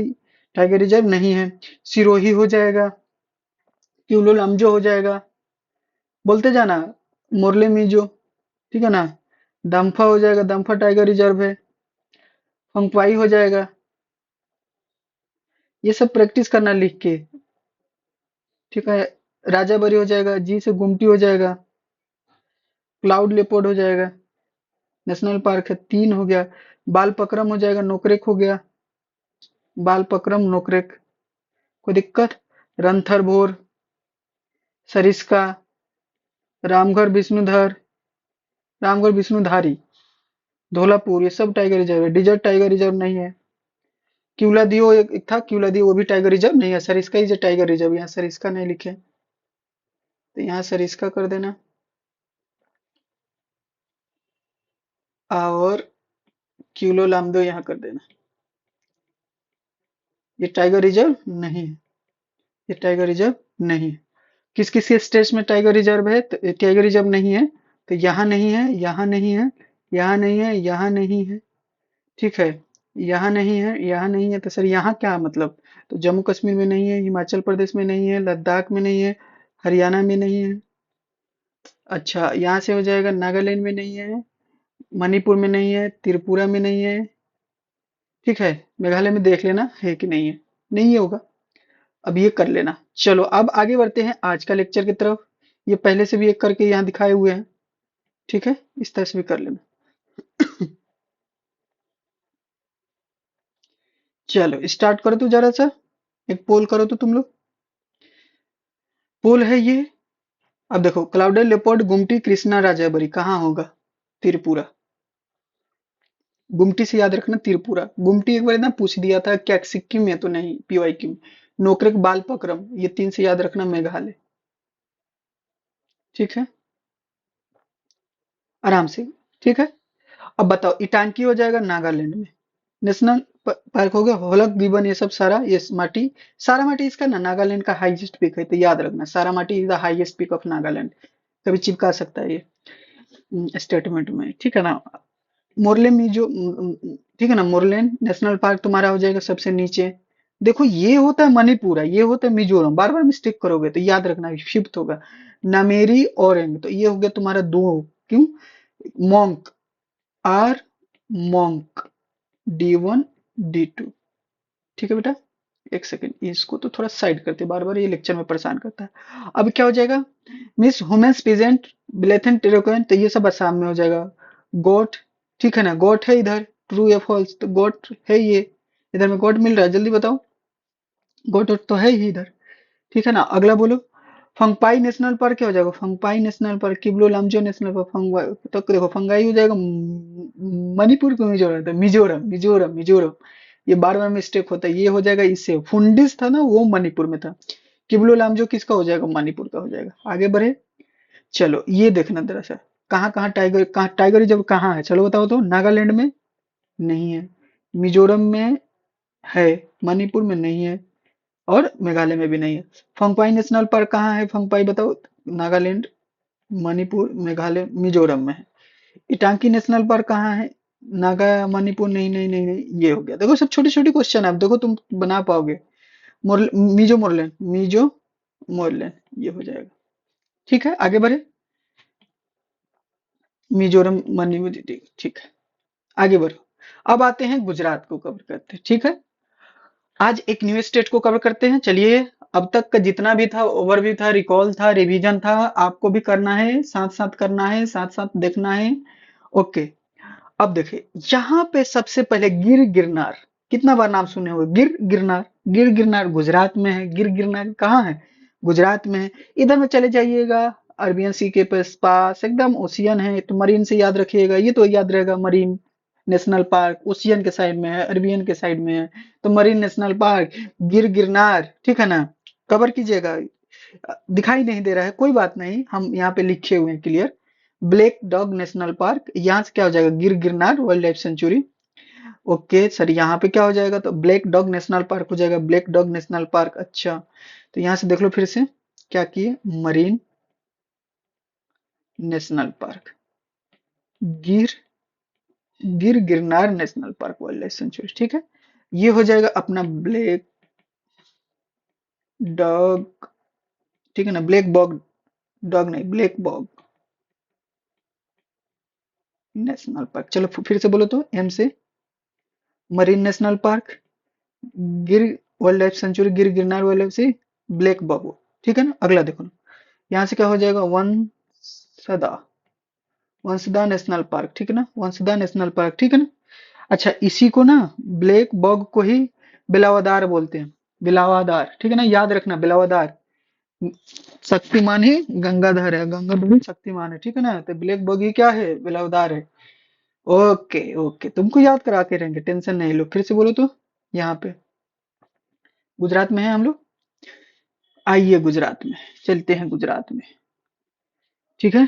टाइगर रिजर्व नहीं है। सिरोही हो जाएगा, क्यूलो लमजो हो जाएगा, बोलते जाना, मोरले मीजो, ठीक है ना। दम्फा हो जाएगा, दम्फा टाइगर रिजर्व है। फंगपाई हो जाएगा। ये सब प्रैक्टिस करना लिख के, ठीक है। राजाबरी हो जाएगा, जी से गुमटी हो जाएगा, क्लाउड लेपर्ड हो जाएगा, नेशनल पार्क है, 3 हो गया। बाल पकरम हो जाएगा, नोकरेक हो गया, बाल पकरम नोकरेक, कोई दिक्कत। रणथरभोर, सरिस्का, रामगढ़ विष्णुधर, रामगढ़ विष्णुधारी, धौलापुर, ये सब टाइगर रिजर्व है। डिजर्ट टाइगर रिजर्व नहीं है। क्यूलादियो एक था, क्यूलादियो वो भी टाइगर रिजर्व नहीं है। सरिस्का ही टाइगर रिजर्व, यहाँ सरिस्का नहीं लिखे, तो यहाँ सरिस्का कर देना। और क्यूलो लामदो यहाँ कर देना। ये टाइगर रिजर्व नहीं है, ये टाइगर रिजर्व नहीं है। किस किस के स्टेट्स में टाइगर रिजर्व है, तो टाइगर रिजर्व नहीं है, तो यहाँ नहीं है, यहाँ नहीं है, यहाँ नहीं है, यहाँ नहीं है, ठीक है। यहाँ नहीं है, यहाँ नहीं है, तो सर यहाँ क्या मतलब, तो जम्मू कश्मीर में नहीं है, हिमाचल प्रदेश में नहीं है, लद्दाख में नहीं है, हरियाणा में नहीं है। अच्छा यहाँ से हो जाएगा, नागालैंड में नहीं है, मणिपुर में नहीं है, त्रिपुरा में नहीं है, ठीक है। मेघालय में देख लेना है कि नहीं है, नहीं है होगा। अब ये कर लेना। चलो अब आगे बढ़ते हैं आज का लेक्चर की तरफ। ये पहले से भी एक करके यहाँ दिखाए हुए हैं, ठीक है, इस तरह से भी कर लेना। चलो स्टार्ट करो तो जरा सा, एक पोल करो तो तुम लोग। पुल है ये। अब देखो, क्लाउडेड लेपर्ड, गुमटी, कृष्णा राजाबरी कहाँ होगा? त्रिपुरा। गुमटी से याद रखना त्रिपुरा। गुमटी एक बार ना पूछ दिया था, क्या सिक्किम में? तो नहीं, पीवाईक्यू। नोकरेक, बालपक्रम, ये तीन से याद रखना, मेघालय। ठीक है, आराम से। ठीक है। अब बताओ, इटांकी हो जाएगा नागालैंड में। नेशनल पार्क हो गया, होलक गिबन, ये सब सारा, ये माटी। सारा माटी इसका ना नागालैंड का हाईएस्ट पीक है, तो याद रखना सारा माटी is the highest peak of Nagaland. कभी चिपका सकता है ये स्टेटमेंट में, ठीक है ना। मोरले मिजो ठीक है ना, मोरलेन नेशनल पार्क तुम्हारा हो जाएगा सबसे नीचे। देखो, ये होता है मणिपुर, है ये होता है मिजोरम, बार बार मिस्टेक करोगे तो याद रखना शिफ्ट होगा। नामेरी औरंग, तो ये हो गया तुम्हारा दो। क्यों? Monk, R, monk, D1, D2। ठीक है बेटा, एक सेकेंड, इसको तो थोड़ा साइड करते, बार बार ये लेक्चर में परेशान करता है। अब क्या हो जाएगा? मिस वुमेन्स पीजेंट, बिलेथन टेरोकन, तो ये सब असम में हो जाएगा। गोट, ठीक है ना, गोट है इधर। ट्रू या फॉल्स? तो गोट है ये, इधर में गोट मिल रहा है, जल्दी बताओ। गोट तो है ही इधर। ठीक है ना, अगला बोलो। फंगपाई नेशनल पार्क क्या हो जाएगा? Phawngpui national park, Keibul Lamjao national park, Phawngpui, तो देखो फंगाई हो जाएगा मणिपुर को मिजोरम, तो मिजोरम मिजोरम मिजोरम। ये बार बार मिस्टेक होता है, ये हो जाएगा इससे, फुंडिस था ना वो मणिपुर में था। किबलो लामजो किसका हो जाएगा? मणिपुर का हो जाएगा। आगे बढ़े, चलो ये देखना जरा सा। कहाँ कहाँ टाइगर, कहाँ टाइगर रिजर्व कहाँ है? चलो बताओ तो। नागालैंड में नहीं है, मिजोरम में है, मणिपुर में नहीं है, और मेघालय में भी नहीं है। फंगपाई नेशनल पार्क कहाँ है? फंगपाई बताओ। नागालैंड, मणिपुर, मेघालय, मिजोरम में है। इटांकी नेशनल पार्क कहाँ है? नागा, मणिपुर, नहीं नहीं नहीं नहीं, ये हो गया। देखो, सब छोटी छोटी क्वेश्चन है, अब देखो तुम बना पाओगे। मिजो मोरलैंड, मिजो मोरलैंड, ये हो जाएगा। ठीक है, आगे बढ़े। मिजोरम, मणिपुर, ठीक है। आगे बढ़ो। अब आते हैं गुजरात को कवर करते हैं, ठीक है। आज एक न्यू स्टेट को कवर करते हैं, चलिए। अब तक का जितना भी था, ओवरव्यू था, रिकॉल था, रिवीजन था, आपको भी करना है, साथ साथ करना है, साथ साथ देखना है। ओके। अब देखिए, यहाँ पे सबसे पहले गिर गिरनार, कितना बार नाम सुने हुए गिर गिरनार? गिर गिरनार गुजरात में है। गिर गिरनार कहाँ है? गुजरात में है। इधर में चले जाइएगा, अरबियन सी के पास एकदम ओशियन है, तो मरीन से याद रखिएगा, ये तो याद रहेगा, मरीन नेशनल पार्क ओशियन के साइड में है, अरबियन के साइड में है, तो मरीन नेशनल पार्क, गिर गिरनार, ठीक है ना। कवर कीजिएगा। दिखाई नहीं दे रहा है, कोई बात नहीं, हम यहाँ पे लिखे हुए हैं clear. Black dog national park, यहाँ से क्या हो जाएगा? गिर Girnar wild life sanctuary. Okay sir, यहाँ पे क्या हो जाएगा? तो ब्लैक डॉग नेशनल पार्क हो जाएगा, ब्लैक डॉग नेशनल पार्क। अच्छा, तो यहाँ से देख लो फिर से, क्या किए? मरीन नेशनल पार्क, गिर, गिर Girnar national park wild life sanctuary, ठीक है। ये हो जाएगा अपना ब्लैक डॉग, ठीक है ना, ब्लैक बॉग, डॉग नहीं, ब्लैक बॉग नेशनल पार्क। चलो फिर से बोलो तो, एम से। मरीन नेशनल पार्क, गिर वाइल्ड लाइफ सेंचुरी, गिर गिरनार वाइल्ड लाइफ से, ब्लैक बॉग, ठीक है ना। अगला देखो ना, यहाँ से क्या हो जाएगा? वंसदा, वंसदा नेशनल पार्क, ठीक है ना, वंसदा नेशनल पार्क, ठीक है ना। अच्छा, इसी को ना, ब्लैक बॉग को ही बिलावदार बोलते हैं, बिलावदार, ठीक है ना, याद रखना बिलावदार। शक्तिमान ही गंगाधर है, गंगाधर ही शक्तिमान है, ठीक है ना, तो ब्लैक बॉग ही क्या है? बिलावदार है। ओके ओके, तुमको याद कराते रहेंगे, टेंशन नहीं लो। फिर से बोलो तो, यहाँ पे गुजरात में है हम लोग। आइए गुजरात में, चलते हैं गुजरात में, ठीक है।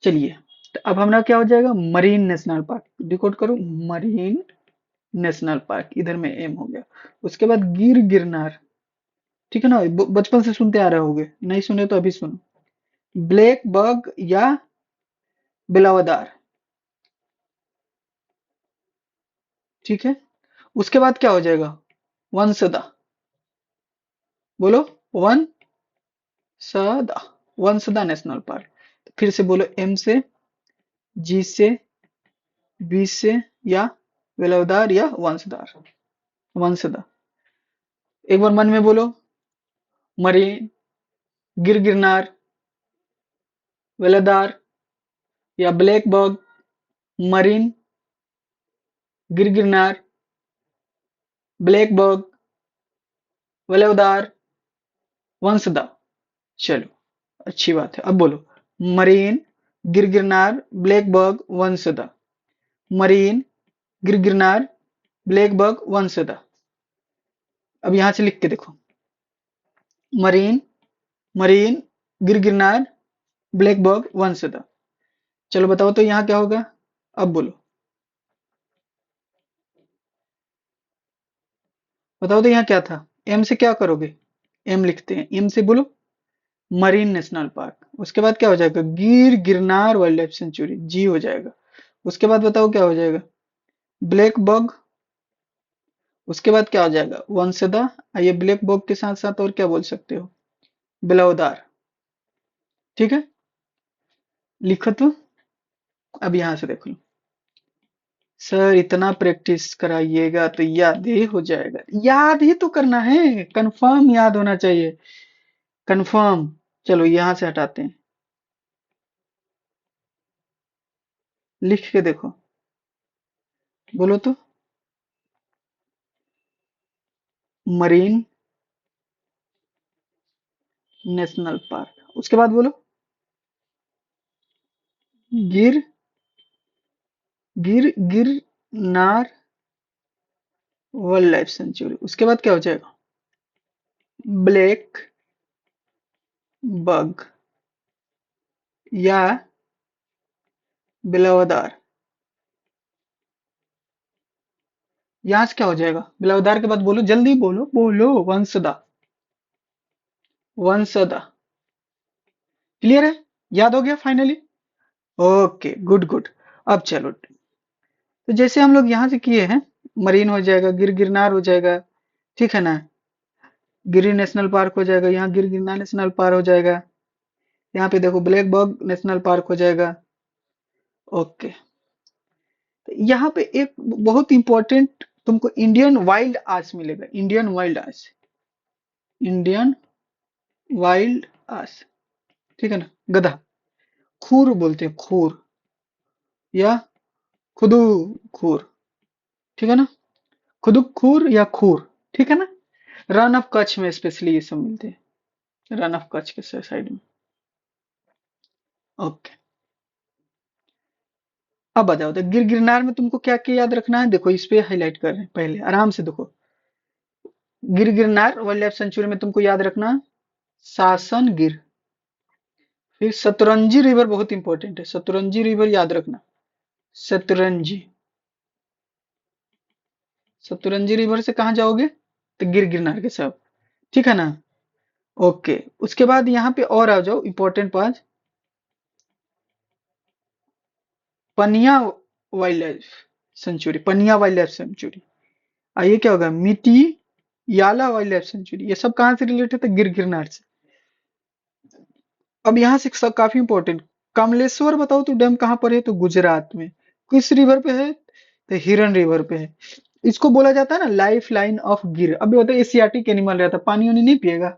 चलिए, तो अब हमारा क्या हो जाएगा? मरीन नेशनल पार्क, डिकोड करो, मरीन नेशनल पार्क, इधर में एम हो गया। उसके बाद गिर गिरनार, ठीक है ना, बचपन से सुनते आ रहे होगे, नहीं सुने तो अभी सुनो। ब्लैक बग या बिलावदार, ठीक है। उसके बाद क्या हो जाएगा? वंसदा, बोलो, वंसदा, वंसदा नेशनल पार्क। फिर से बोलो, एम से, जी से, बी से, या बिलावदार या वंशधार, वंशधा। एक बार मन में बोलो, मरीन, गिर गिरनार, वेलादार या ब्लैक बग, मरीन, गिर गिरनार, ब्लैक बग, वेलादार, वंशदा। चलो, अच्छी बात है। अब बोलो, marine, गिरगिरनार, black bug, Vanshada. Marine, गिरगिरनार, black bug, Vanshada. अब यहां से लिख के देखो, marine, marine, गिरगिरनार, black bug, Vanshada. चलो बताओ तो यहाँ क्या होगा। अब बोलो, बताओ तो यहाँ क्या था। एम से क्या करोगे, एम लिखते हैं, एम से बोलो मरीन नेशनल पार्क। उसके बाद क्या हो जाएगा, गिर गिरनार वाइल्ड लाइफ सेंचुरी, जी हो जाएगा। उसके बाद बताओ क्या हो जाएगा, ब्लैक बग। उसके बाद क्या हो जाएगा, वंशदा। ये ब्लैक बग के साथ साथ और क्या बोल सकते हो, बिलौदार। ठीक है, लिखो तो। अब यहां से देख लो, सर इतना प्रैक्टिस कराइएगा तो याद ही हो जाएगा। याद ही तो करना है, कंफर्म याद होना चाहिए, कंफर्म। चलो यहां से हटाते हैं, लिख के देखो, बोलो तो, मरीन नेशनल पार्क। उसके बाद बोलो, गिर गिर गिरनार वाइल्ड लाइफ सेंचुरी। उसके बाद क्या हो जाएगा, ब्लैक बग या बिलौदार। यहां से क्या हो जाएगा, बिलौदार के बाद बोलो, जल्दी बोलो बोलो, वंशदा। वंशदा, क्लियर है, याद हो गया फाइनली। Okay, good good. अब चलो, तो जैसे हम लोग यहाँ से किए हैं, मरीन हो जाएगा, गिरगिरनार हो जाएगा, ठीक है ना, गिरी नेशनल पार्क हो जाएगा, यहाँ गिर गिरनार नेशनल पार्क हो जाएगा, यहाँ पे देखो ब्लैक बग नेशनल पार्क हो जाएगा। ओके, तो यहाँ पे एक बहुत इंपॉर्टेंट तुमको इंडियन वाइल्ड आर्स मिलेगा, Indian wild ass, Indian wild ass, ठीक है ना, गधा, खूर बोलते हैं, खूर या खुदू खूर, ठीक है ना, खुदुक खूर या खूर, ठीक है ना। रन ऑफ कच्छ में स्पेशली ये सब मिलते हैं, रन ऑफ कच्छ के साइड में। ओके, अब आ जाओ, तो गिर गिरनार में तुमको क्या क्या याद रखना है, देखो इस पे हाईलाइट कर रहे हैं, पहले आराम से देखो। गिर गिरनार वाइल्ड लाइफ सेंचुरी में तुमको याद रखना, सासन गिर। फिर सतरंजी रिवर बहुत इंपॉर्टेंट है, सतरंजी रिवर याद रखना, सतरंजी। सतरंजी रिवर से कहाँ जाओगे, तो गिर गिरनार के सब, ठीक है ना। ओके, उसके बाद यहाँ पे और आ जाओ, इंपॉर्टेंट पांच, पनिया वाइल्ड लाइफ सेंचुरी, पनिया वाइल्ड लाइफ सेंचुरी। ये क्या होगा, मिटी याला वाइल्ड लाइफ सेंचुरी। ये सब कहाँ से रिलेटेड है, गिर गिरनार से। अब यहाँ से सब काफी इंपॉर्टेंट, कमलेश्वर बताओ तो डैम कहाँ पर है, तो गुजरात में। किस रिवर पे है, तो हिरन रिवर पे है। इसको बोला जाता है ना लाइफ लाइन ऑफ गिर। अब ये होता है एशियाटिक एनिमल रहता है, पानी वानी नहीं पिएगा,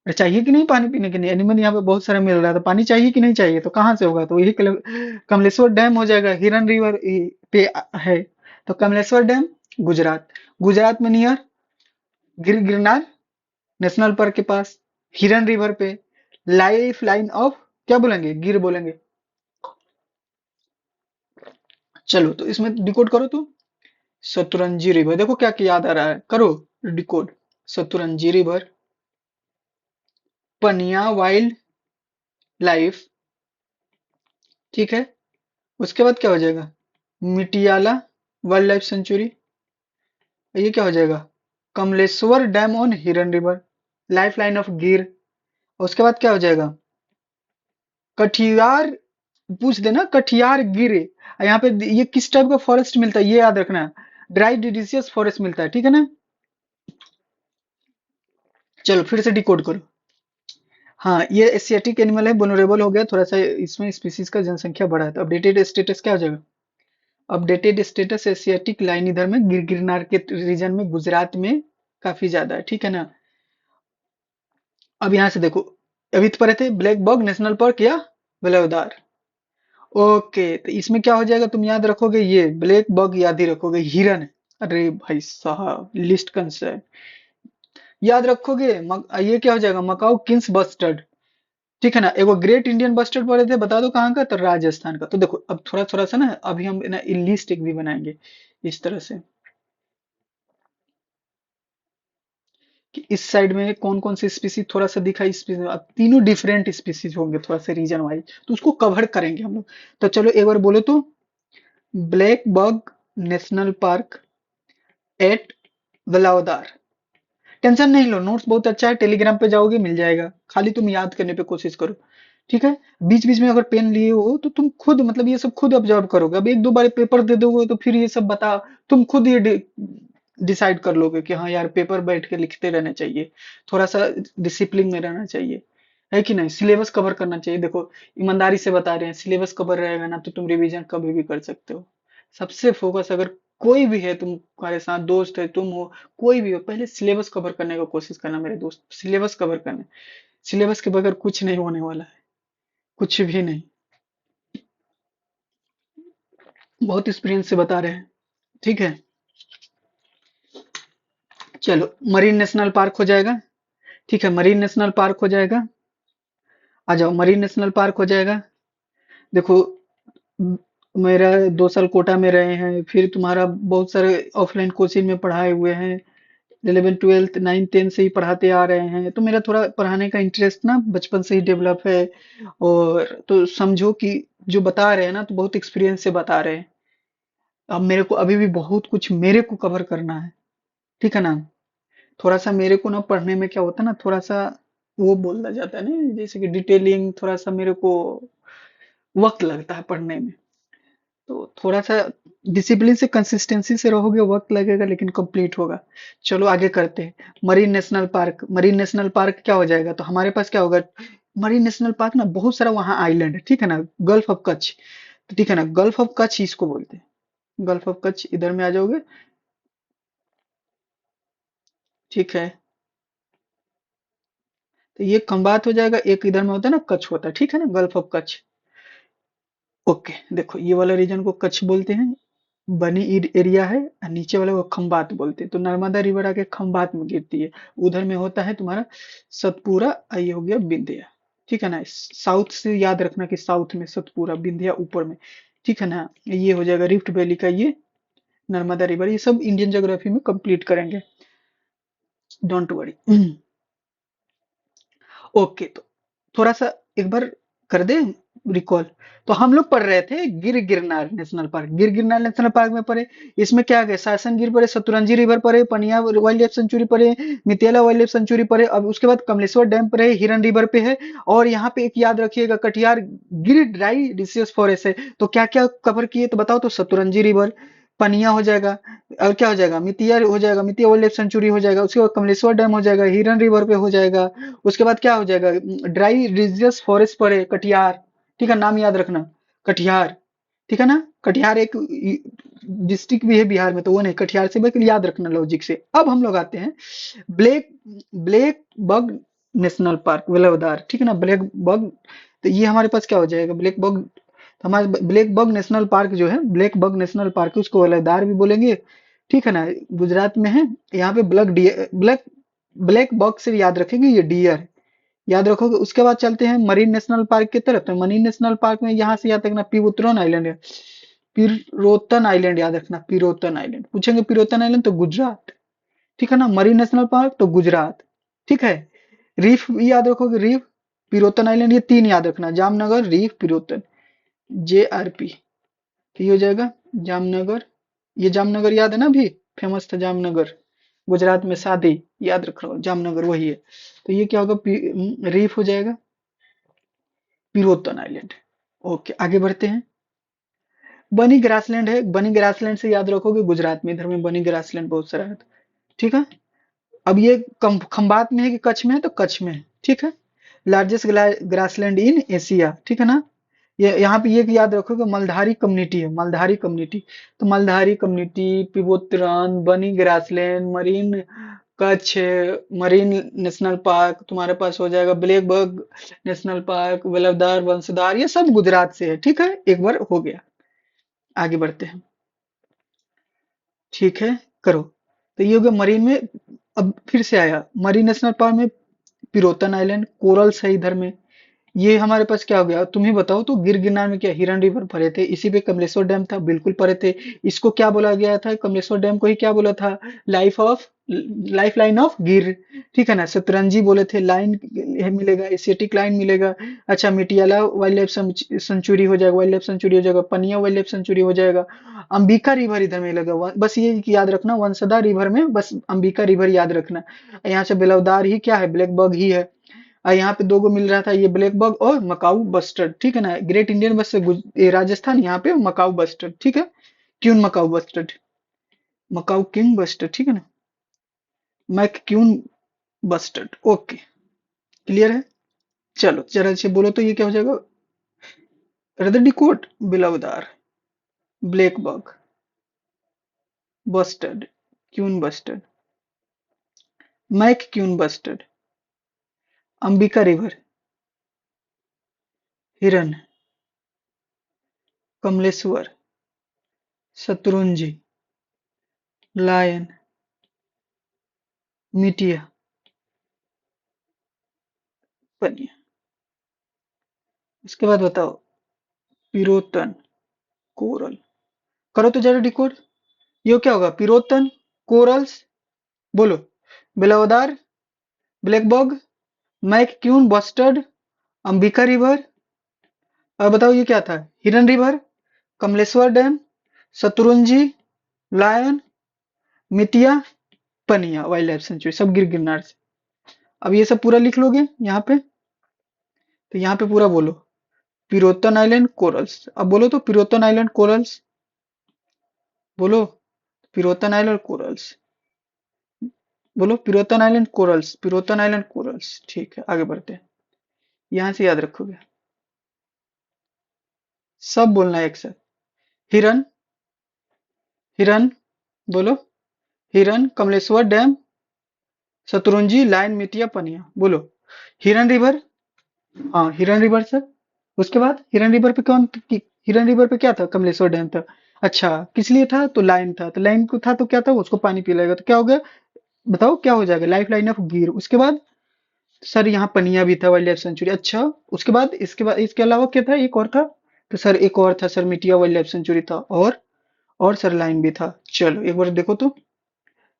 अरे चाहिए कि नहीं पानी पीने के लिए, एनिमल यहाँ पे बहुत सारा मिल रहा था, पानी चाहिए कि नहीं चाहिए, तो कहाँ से होगा, तो यही कमलेश्वर डैम हो जाएगा, हिरन रिवर पे है। तो कमलेश्वर डैम गुजरात, गुजरात में नियर गिर गिरनार नेशनल पार्क के पास, हिरन रिवर पे, लाइफ लाइन ऑफ क्या बोलेंगे, गिर बोलेंगे। चलो तो इसमें डिकोड करो तो, सतरंजी रिवर, देखो क्या क्या याद आ रहा है, करो डिकोड। सतरंजी रिवर, पनिया वाइल्ड लाइफ, ठीक है। उसके बाद क्या हो जाएगा, मिटियाला वाइल्ड लाइफ सेंचुरी। ये क्या हो जाएगा, कमलेश्वर डैम ऑन हिरन रिवर, लाइफ लाइन ऑफ गिर। उसके बाद क्या हो जाएगा, कठियार, पूछ देना कठियार गिर। यहाँ पे ये किस टाइप का फॉरेस्ट मिलता है ये याद रखना, ड्राई डिडिसियस फॉरेस्ट मिलता है, ठीक है ना। चलो फिर से डिकोड करो। हाँ, ये एशियाटिक एनिमल है, वनरेबल हो गया थोड़ा सा, इसमें स्पीसीज का जनसंख्या बढ़ा है, तो अपडेटेड स्टेटस क्या हो जाएगा, अपडेटेड स्टेटस एशियाटिक लाइन इधर में गिर गिरनार के रीजन में, गुजरात में काफी ज्यादा है, ठीक है ना। अब यहाँ से देखो, अभी तो पढ़े थे ब्लैक बग नेशनल पार्क या वेलावदार। ओके, तो इसमें क्या हो जाएगा, तुम याद रखोगे ये ब्लैक बग, याद ही रखोगे हिरन। अरे भाई साहब, लिस्ट कंसर्न, याद रखोगे ये क्या हो जाएगा, मकाऊ किंग्स बस्टर्ड। ठीक है ना, एगो ग्रेट इंडियन बस्टर्ड पढ़े थे, बता दो कहाँ का, तो राजस्थान का। तो देखो अब थोड़ा थोड़ा सा ना, अभी हम ना लिस्ट एक भी बनाएंगे इस तरह से, कि इस साइड में कौन कौन से स्पीसीज थोड़ा सा दिखा, स्पीसीज अब तीनों डिफरेंट स्पीसीज होंगे थोड़ा सा रीजन वाइज, तो उसको कवर करेंगे हम लोग। तो चलो एक बार बोलो तो, blackbuck national park at Velavadar. Tension नहीं लो, नोट्स बहुत अच्छा है, टेलीग्राम पे जाओगे मिल जाएगा, खाली तुम याद करने पे कोशिश करो। ठीक है, बीच बीच में अगर पेन लिए हो तो तुम खुद मतलब ये सब खुद ऑब्जर्व करोगे, अब एक दो बार पेपर दे दोगे तो फिर ये सब बता, तुम खुद ये डिसाइड कर लोगे कि हाँ यार पेपर बैठ के लिखते रहना चाहिए, थोड़ा सा डिसिप्लिन में रहना चाहिए, है कि नहीं। सिलेबस कवर करना चाहिए, देखो ईमानदारी से बता रहे हैं, सिलेबस कवर रहेगा ना तो तुम रिवीजन कभी भी कर सकते हो। सबसे फोकस, अगर कोई भी है तुम्हारे साथ, दोस्त है, तुम हो, कोई भी हो, पहले सिलेबस कवर करने का कोशिश करना मेरे दोस्त, सिलेबस कवर करना। सिलेबस के बगैर कुछ नहीं होने वाला है, कुछ भी नहीं। बहुत एक्सपीरियंस से बता रहे हैं। ठीक है, चलो मरीन नेशनल पार्क हो जाएगा। ठीक है, मरीन नेशनल पार्क हो जाएगा। आ जाओ, मरीन नेशनल पार्क हो जाएगा। देखो म- मेरा 2 साल कोटा में रहे हैं, फिर तुम्हारा बहुत सारे ऑफलाइन कोचिंग में पढ़ाए हुए हैं, 11 12 9 10 से ही पढ़ाते आ रहे हैं, तो मेरा थोड़ा पढ़ाने का इंटरेस्ट ना बचपन से ही डेवलप है। और तो समझो कि जो बता रहे हैं ना, तो बहुत एक्सपीरियंस से बता रहे हैं। अब मेरे को अभी भी बहुत कुछ मेरे को कवर करना है। ठीक है ना, थोड़ा सा मेरे को ना पढ़ने में क्या होता है ना, थोड़ा सा वो बोला जाता है ना, जैसे कि डिटेलिंग, थोड़ा सा मेरे को वक्त लगता है पढ़ने में। तो थोड़ा सा डिसिप्लिन से कंसिस्टेंसी से रहोगे, वक्त लगेगा लेकिन कंप्लीट होगा। चलो आगे करते हैं। Marine national park, marine national park क्या हो जाएगा, तो हमारे पास क्या होगा, मरीन नेशनल पार्क ना बहुत सारा वहां आइलैंड है, ठीक है ना, गल्फ ऑफ कच्छ। तो ठीक है ना, गल्फ ऑफ कच्छ इसको बोलते हैं, गल्फ ऑफ कच्छ इधर में आ जाओगे। ठीक है, तो ये खंबात हो जाएगा, एक इधर में होता है ना कच्छ होता है, ठीक है ना, गल्फ ऑफ कच्छ। ओके, देखो ये वाला रीजन को कच्छ बोलते हैं, बनी एरिया है, और नीचे वाले को खंबात बोलते हैं। तो नर्मदा रिवर आके खंबात में गिरती है, उधर में होता है तुम्हारा सतपुरा, और ये हो गया विंध्या। ठीक है ना, साउथ से याद रखना कि साउथ में सतपुरा, विंध्या ऊपर में। ठीक है ना, ये हो जाएगा रिफ्ट वैली का, ये नर्मदा रिवर, ये सब इंडियन ज्योग्राफी में कंप्लीट करेंगे, डोंट वरी। ओके, तो थोड़ा सा एक बार कर दे रिकॉल। तो हम लोग पढ़ रहे थे गिर गिरनार नेशनल पार्क, गिर गिरनार नेशनल पार्क में पढ़े। इसमें क्या गए, सासन गिर पड़े, सतुरंजी रिवर पड़े, पनिया वाइल्ड लाइफ सेंचुरी पड़े, मितेला वाइल्ड लाइफ सेंचुरी पड़े, अब उसके बाद कमलेश्वर डैम पड़े, हिरन रिवर पे है। और यहाँ पे एक याद रखिएगा, कटिहार गिर ड्राई डिसीज फॉरेस्ट है। तो क्या क्या कवर किए, तो बताओ, तो सतुरंजी रिवर, पनिया हो जाएगा, और क्या हो जाएगा, मितिया हो जाएगा, मितिया वाइल्ड लाइफ सेंचुरी हो जाएगा, उसके बाद कमलेश्वर डैम हो जाएगा, हिरन रिवर पे हो जाएगा। उसके बाद क्या हो जाएगा, ड्राई रिजियस फॉरेस्ट पड़े, कटिहार। ठीक है, नाम याद रखना, कटिहार। ठीक है ना, कटिहार एक डिस्ट्रिक्ट भी है बिहार में, तो वो नहीं, कटिहार से बस याद रखना लॉजिक से। अब हम लोग आते हैं black blackbuck national park, Velavadar. ठीक है ना, ब्लैक बग, तो ये हमारे पास क्या हो जाएगा, ब्लैक बग। हमारे ब्लैक बग नेशनल पार्क जो है, ब्लैक बग नेशनल पार्क, उसको वेलावदार भी बोलेंगे। ठीक है ना, गुजरात में है। यहाँ पे ब्लैक ब्लैक बग से याद रखेंगे, ये डियर याद रखोगे। उसके बाद चलते हैं मरीन नेशनल पार्क की तरफ, तो मरीन नेशनल पार्क में यहाँ से याद रखना पिरोतन आइलैंड है, पिरोतन आइलैंड याद रखना, पिरोतन आइलैंड पूछेंगे, पिरोतन आइलैंड तो गुजरात। ठीक है ना, मरीन नेशनल पार्क तो गुजरात। ठीक है, रीफ याद रखोगे, रीफ, पिरोतन आइलैंड, ये तीन याद रखना, जामनगर, रीफ, पिरोतन, JRP। तो ये हो जाएगा जामनगर, ये जामनगर याद है ना, अभी फेमस था जामनगर, गुजरात में शादी, याद रख लो जामनगर वही है। तो ये क्या होगा, रीफ हो जाएगा, पिरोतन आइलैंड। ओके, आगे बढ़ते हैं। बनी ग्रासलैंड है, बनी ग्रासलैंड से याद रखोगे गुजरात में, इधर में बनी ग्रासलैंड बहुत सारा है। ठीक है, अब ये खंबात में है कि कच्छ में है, तो कच्छ में है। ठीक है, लार्जेस्ट ग्रासलैंड इन एशिया। ठीक है ना, ये यहाँ पे ये भी याद रखोगे, मलधारी कम्युनिटी है, मलधारी कम्युनिटी। तो मलधारी कम्युनिटी, पिबोत्रान, बनी grassland, marine Kutch, marine national park तुम्हारे पास हो जाएगा, black bug national park, Velavadar, वंशधार, ये सब गुजरात से है। ठीक है, एक बार हो गया, आगे बढ़ते हैं। ठीक है, करो। तो ये हो गया मरीन में। अब फिर से आया मरीन नेशनल पार्क में, पिरोतन आइलैंड, कोरल्स है इधर में। ये हमारे पास क्या हो गया, तुम ही बताओ तो। गिर गिरनार में क्या हिरन रिवर भरे थे, इसी पे कमलेश्वर डैम था, बिल्कुल भरे थे। इसको क्या बोला गया था, कमलेश्वर डैम को ही क्या बोला था, life of life line of गिर। ठीक है ना, सतरंजी बोले थे, लाइन मिलेगा, एशियाटिक लाइन मिलेगा। अच्छा, मिटियाला वाइल्ड लाइफ सेंचुरी हो जाएगा, वाइल्ड लाइफ सेंचुरी हो जाएगा, पनिया वाइल्ड लाइफ सेंचुरी हो जाएगा। अंबिका रिवर इधर मिलेगा, बस ये याद रखना, वंसदा रिवर में बस अंबिका रिवर याद रखना। यहाँ से बेलवदार ही क्या है, ब्लैक बग ही है। यहाँ पे दो गो मिल रहा था, ये ब्लैक बग और मकाऊ बस्टर्ड। ठीक है ना, ग्रेट इंडियन बस से ये राजस्थान, यहाँ पे मकाऊ बस्टर्ड। ठीक है, क्यून मकाऊ बस्टर्ड, मकाऊ किंग बस्टर्ड। ठीक है ना, MacQueen bustard. Okay, clear है। चलो जरा से बोलो तो ये क्या हो जाएगा, रदरडिकोट, Velavadar, blackbuck, bustard, queen bustard, MacQueen bustard, Ambika river, Hiran, Kamleshwar, शत्रुंजी, lion, मिटिया, पनिया। इसके बाद बताओ, पिरोतन, कोरल। करो तो जरा डिकोड, ये क्या होगा, पिरोतन, कोरल्स, बोलो, Velavadar, blackbuck, MacQueen bustard, Ambika river, और बताओ ये क्या था, Hiran river, Kamleshwar dam, Shetrunji, lion, Mitiya, Paniya wildlife century, सब गिर गिरनार से। अब ये सब पूरा लिख लोगे यहाँ पे, तो यहाँ पे पूरा बोलो, पिरोतन आइलैंड कोरल्स। अब बोलो तो, पिरोतन आइलैंड कोरल्स, बोलो, पिरोतन आइलैंड कोरल्स, बोलो, पिरोतन आइलैंड कोरल्स, पिरोतन आइलैंड कोरल्स। ठीक है, आगे बढ़ते हैं, यहां से याद रखोगे, सब बोलना है एक साथ। हिरन, हिरन, बोलो, हिरन, कमलेश्वर डैम, शत्रुंजी, लाइन, मिटिया, पनिया, बोलो, हिरन रिवर। हाँ, हिरन रिवर सर। उसके बाद हिरन रिवर पे हिरन रिवर पे क्या था, कमलेश्वर डैम था। अच्छा, किस लिए था, तो लाइन था, तो लाइन को था तो क्या था, उसको पानी पिलाएगा, तो क्या हो गया, बताओ क्या हो जाएगा, लाइफ लाइन ऑफ गिर। उसके बाद सर यहाँ पनिया भी था, वाइल्ड लाइफ सेंचुरी। अच्छा, उसके बाद इसके अलावा क्या था, एक और था, तो सर एक और था सर, मिटिया वाइल्ड लाइफ सेंचुरी था, और सर लाइन भी था। चलो एक बार देखो तो।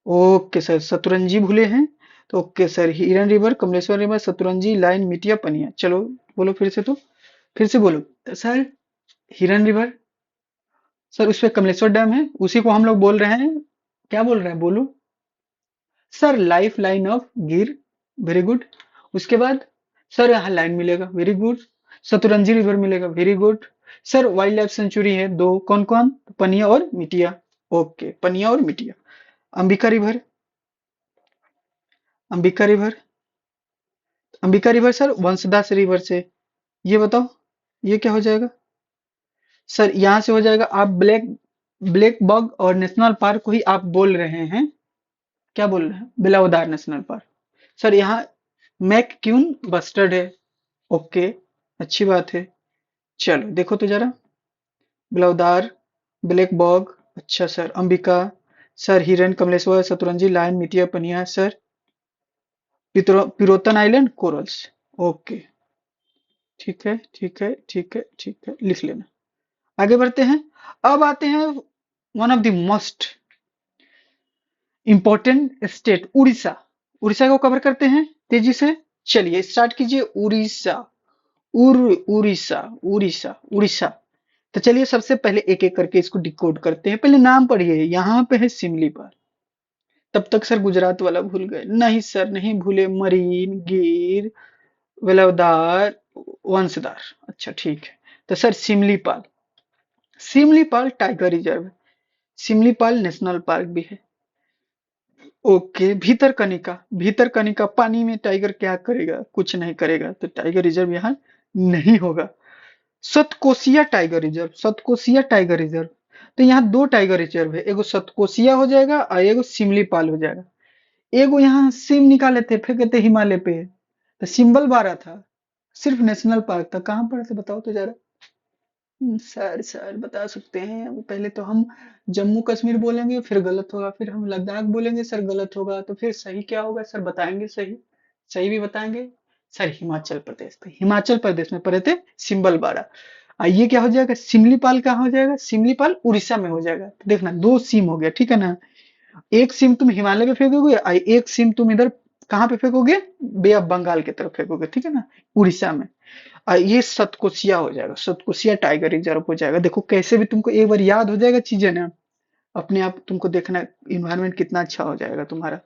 ओके सर, शतरंजी भूले हैं, तो ओके सर, हिरन रिवर, कमलेश्वर रिवर, शतरंजी, लाइन, मिटिया, पनिया। चलो बोलो फिर से तो, फिर से बोलो सर, हिरन रिवर, सर उस पे कमलेश्वर डैम है, उसी को हम लोग बोल रहे हैं, क्या बोल रहे हैं, बोलो सर, लाइफ लाइन ऑफ गिर। Very good. उसके बाद सर यहाँ लाइन मिलेगा, वेरी गुड। सतुरंजी रिवर मिलेगा, very good. Sir wild life sanctuary है दो, कौन कौन, पनिया और मिटिया। ओके, पनिया और Mitiya. Ambika river, Ambika river, Ambika river sir वंशदास रिवर से। ये बताओ, ये क्या हो जाएगा, सर यहाँ से हो जाएगा, आप ब्लैक ब्लैक बग और नेशनल पार्क को ही आप बोल रहे हैं, क्या बोल रहे हैं, बिलावदार नेशनल पार्क। सर यहाँ मैक क्यून बस्टर्ड है। ओके, अच्छी बात है। चलो देखो तो जरा, बिलवदार, ब्लैक बॉग, अच्छा सर, अंबिका, सर हिरन, कमलेश्वर, शतरंजी, लायन, मिटिया, पनिया, सर पिरोतन आइलैंड कोरल्स। ओके, ठीक है, ठीक है, ठीक है, ठीक है, लिख लेना। आगे बढ़ते हैं। अब आते हैं one of the most important state, Orissa. Orissa को कवर करते हैं तेजी से। चलिए स्टार्ट कीजिए, उड़ीसा, उड़ीसा, उड़ीसा, उड़ीसा। तो चलिए सबसे पहले एक एक करके इसको डिकोड करते हैं। पहले नाम पढ़िए, यहाँ पे है सिमलीपाल। तब तक सर गुजरात वाला भूल गए, नहीं सर नहीं भूले, मरीन, गिर, वेलावदार, वंशधार। अच्छा ठीक है, तो sir Similipal, Similipal tiger reserve है, सिमलीपाल नेशनल पार्क भी है। ओके, भीतरकनिका, भीतरकनिका पानी में टाइगर क्या करेगा, कुछ नहीं करेगा, तो टाइगर रिजर्व यहाँ नहीं होगा। Satkosia tiger reserve, Satkosia tiger reserve, तो यहाँ दो टाइगर रिजर्व है, एगो सतकोसिया हो जाएगा और एगो सिमलीपाल हो जाएगा। एगो यहाँ सिम निकाले थे, फेंके थे हिमालय पे, तो सिंबल बारह था, सिर्फ नेशनल पार्क था, कहाँ पर था बताओ तो जरा। सर सर बता सकते हैं। अब पहले तो हम जम्मू कश्मीर बोलेंगे, फिर गलत होगा, फिर हम लद्दाख बोलेंगे, सर गलत होगा, तो फिर सही क्या होगा सर, बताएंगे सही। सही भी बताएंगे। सर हिमाचल प्रदेश, तो हिमाचल प्रदेश में पढ़े थे सिंबल बाड़ा। ये क्या हो जाएगा, सिमलीपाल कहाँ हो जाएगा, सिमलीपाल उड़ीसा में हो जाएगा। तो देखना दो सिम हो गया, ठीक है ना। एक सिम तुम हिमालय पे फेंकोगे और एक सिम तुम इधर कहाँ पे फेंकोगे, बे ऑफ बंगाल की तरफ फेंकोगे, ठीक है ना, उड़ीसा में। ये सतकोसिया हो जाएगा, सतकोसिया टाइगर रिजर्व हो जाएगा। देखो कैसे भी तुमको एक बार याद हो जाएगा चीजें ना, अपने आप तुमको देखना इन्वायरमेंट कितना अच्छा हो जाएगा तुम्हारा।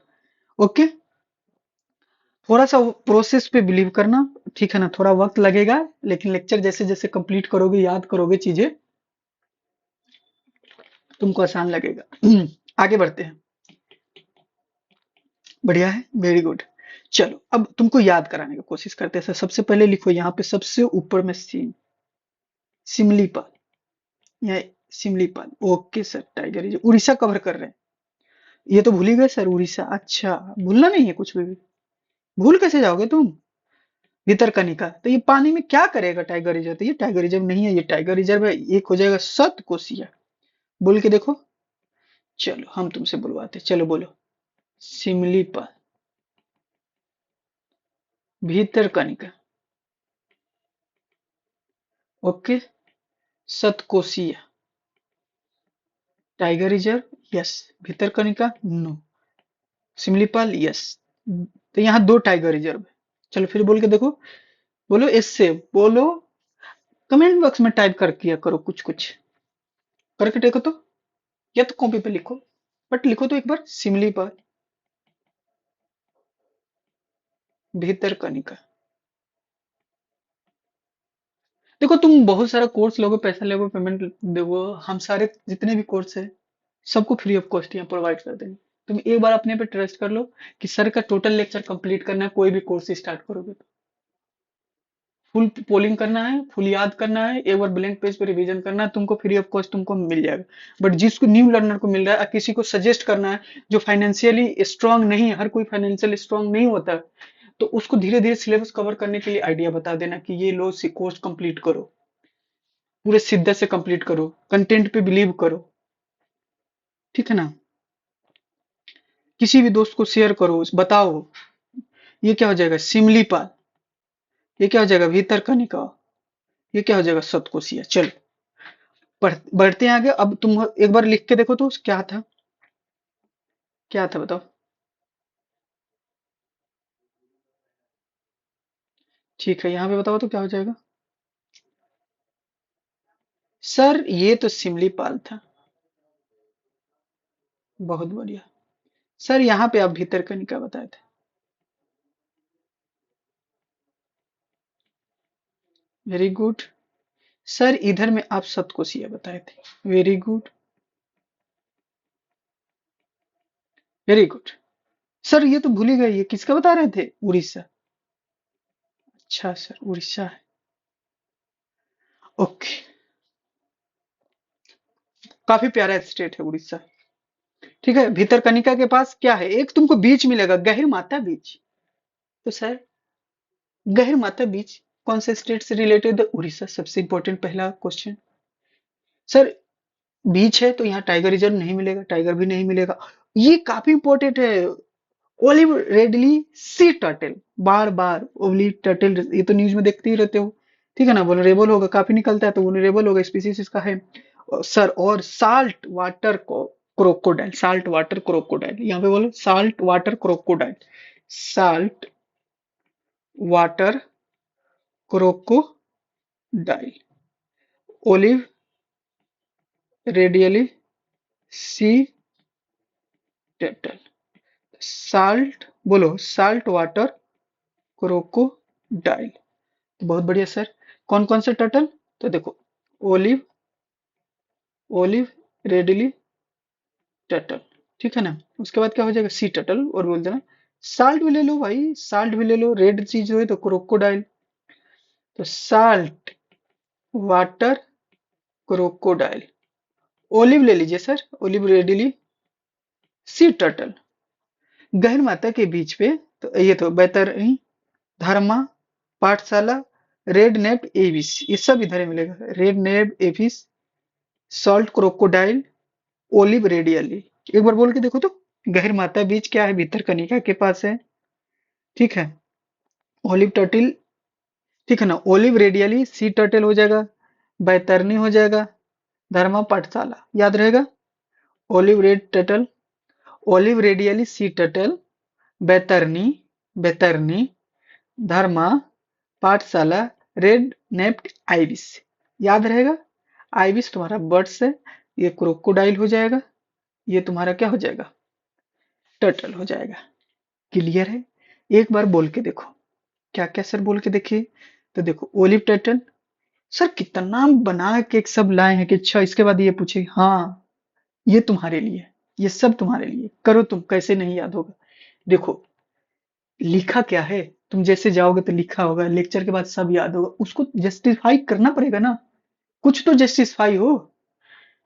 ओके। थोड़ा सा प्रोसेस पे बिलीव करना, ठीक है ना, थोड़ा वक्त लगेगा, लेकिन लेक्चर जैसे जैसे कंप्लीट करोगे, याद करोगे चीजें, तुमको आसान लगेगा। आगे बढ़ते हैं। बढ़िया है, वेरी गुड। चलो अब तुमको याद कराने की कोशिश करते हैं। सबसे पहले लिखो यहाँ पे सबसे ऊपर में सिमलीपाल, या सिमलीपाल। ओके सर, टाइगर ये उड़ीसा कवर कर रहे हैं। ये तो भूल ही गए सर, उड़ीसा। अच्छा, भूलना नहीं है कुछ भी। भूल कैसे जाओगे तुम। भितरकनिका, तो ये पानी में क्या करेगा टाइगर रिजर्व, तो ये टाइगर रिजर्व नहीं है, ये टाइगर रिजर्व है। एक हो जाएगा सतकोसिया। बोल के देखो। चलो हम तुमसे बुलवाते, चलो बोलो। Similipal, Bhitarkanika, okay, Satkosia, tiger reserve yes, Bhitarkanika no, Similipal yes. तो यहाँ दो टाइगर रिजर्व है। चलो फिर बोल के देखो। बोलो इससे बोलो। कमेंट बॉक्स में टाइप कर किया करो कुछ कुछ करके देखो तो, या तो कॉपी पे लिखो, बट लिखो तो एक बार, सिमलीपाल, भितरकनिका। देखो तुम बहुत सारा कोर्स लोगे, पैसा लोगे, पेमेंट दोगे, हम सारे जितने भी कोर्स है सबको फ्री ऑफ कॉस्ट यहाँ प्रोवाइड कर देंगे। तुम एक बार अपने पे ट्रस्ट कर लो कि सर का टोटल लेक्चर कंप्लीट करना है, कोई भी कोर्स स्टार्ट करोगे तो फुल पोलिंग करना है, फुल याद करना है, एक बार ब्लैंक पेज पे रिवीजन करना है, तुमको फ्री ऑफ कॉस्ट तुमको मिल जाएगा। बट जिसको न्यू लर्नर को मिल रहा है, किसी को सजेस्ट करना है जो फाइनेंशियली स्ट्रांग नहीं है, हर कोई फाइनेंशियल स्ट्रांग नहीं होता, तो उसको धीरे धीरे सिलेबस कवर करने के लिए आइडिया बता देना कि ये लो कोर्स कंप्लीट करो, पूरे शिद्दत से कंप्लीट करो, कंटेंट पे बिलीव करो, ठीक है ना। किसी भी दोस्त को शेयर करो, बताओ। ये क्या हो जाएगा, सिमलीपाल। ये क्या हो जाएगा, भीतरकनिका। ये क्या हो जाएगा, सतकोसिया। चलो बढ़ते हैं आगे। अब तुम एक बार लिख के देखो तो क्या था, क्या था बताओ। ठीक है, यहाँ पे बताओ तो क्या हो जाएगा। सर ये तो सिमलीपाल था। बहुत बढ़िया। सर यहाँ पे आप भीतरकनिका बताए थे। Very good. सर इधर में आप सतकोसिया बताए थे। Very good, very good. Sir ये तो भूल ही गए, ये किसका बता रहे थे, उड़ीसा। अच्छा सर, उड़ीसा है। ओके। काफी प्यारा स्टेट है उड़ीसा। ठीक है, भितरकनिका के पास क्या है, एक तुमको बीच मिलेगा, गहिर माथा बीच। तो सर गहिर माथा बीच कौन से स्टेट से रिलेटेड है, उड़ीसा। सबसे इंपॉर्टेंट पहला क्वेश्चन। सर बीच है तो यहाँ टाइगर रिजर्व नहीं मिलेगा, टाइगर भी नहीं मिलेगा। ये काफी इंपॉर्टेंट है। ओलिव रेडली सी टर्टल, बार बार ओवली टर्टल, ये तो न्यूज में देखते ही रहते हो। ठीक है ना, वनरेबल होगा, काफी निकलता है तो वनरेबल होगा, स्पीसीज इसका है। सर और salt water crocodile, saltwater crocodile, यहाँ पे बोलो salt water crocodile, saltwater crocodile, olive ridley sea turtle, salt बोलो साल्ट वाटर क्रोकोडाइल। बहुत बढ़िया सर। कौन कौन से टर्टल, तो देखो ओलिव, ओलिव रेडली टर्टल, ठीक है ना। उसके बाद क्या हो जाएगा, सी टर्टल, और बोल देना साल्ट भी ले लो भाई, साल्ट भी ले लो, रेड चीज हो तो क्रोकोडाइल, तो साल्ट वाटर क्रोकोडाइल। ओलिव ले लीजिए sir, olive ridley sea turtle. Gahirmatha के बीच पे, तो ये तो बेहतर धर्मा, पाठशाला, रेड नेप एविस, ये सब इधर ही मिलेगा। Red naped ibis, salt crocodile, olive ridley. एक बार बोल के देखो तो। गहिर माथा बीज क्या है? भीतर कनिका के पास है। ठीक है। ओलिव टर्टिल, ठीक है ना। ओलिव रेडियली सी टर्टल हो जाएगा। बैतरनी हो जाएगा। धर्मा पाठशाला, याद रहेगा। Olive red turtle, olive ridley sea turtle, Baitarani, Baitarani, Dharma, पाठशाला, रेड नेप्ड आइबिस, याद रहेगा। आइबिस तुम्हारा बर्ड्स है। ये क्रोकोडाइल हो जाएगा। ये तुम्हारा क्या हो जाएगा? टर्टल हो जाएगा। क्लियर है? एक बार बोल के देखो। क्या क्या सर बोल के देखिए। तो देखो, ओलिव टर्टल। सर कितना बना के एक सब लाए हैं कि अच्छा इसके बाद ये पूछे। हाँ, ये तुम्हारे लिए, ये सब तुम्हारे लिए। करो तुम, कैसे नहीं याद होगा। देखो, लिखा क्या है? तुम जैसे जाओगे तो लिखा होगा, लेक्चर के बाद सब याद होगा। उसको जस्टिफाई करना पड़ेगा ना। कुछ तो जस्टिफाई हो,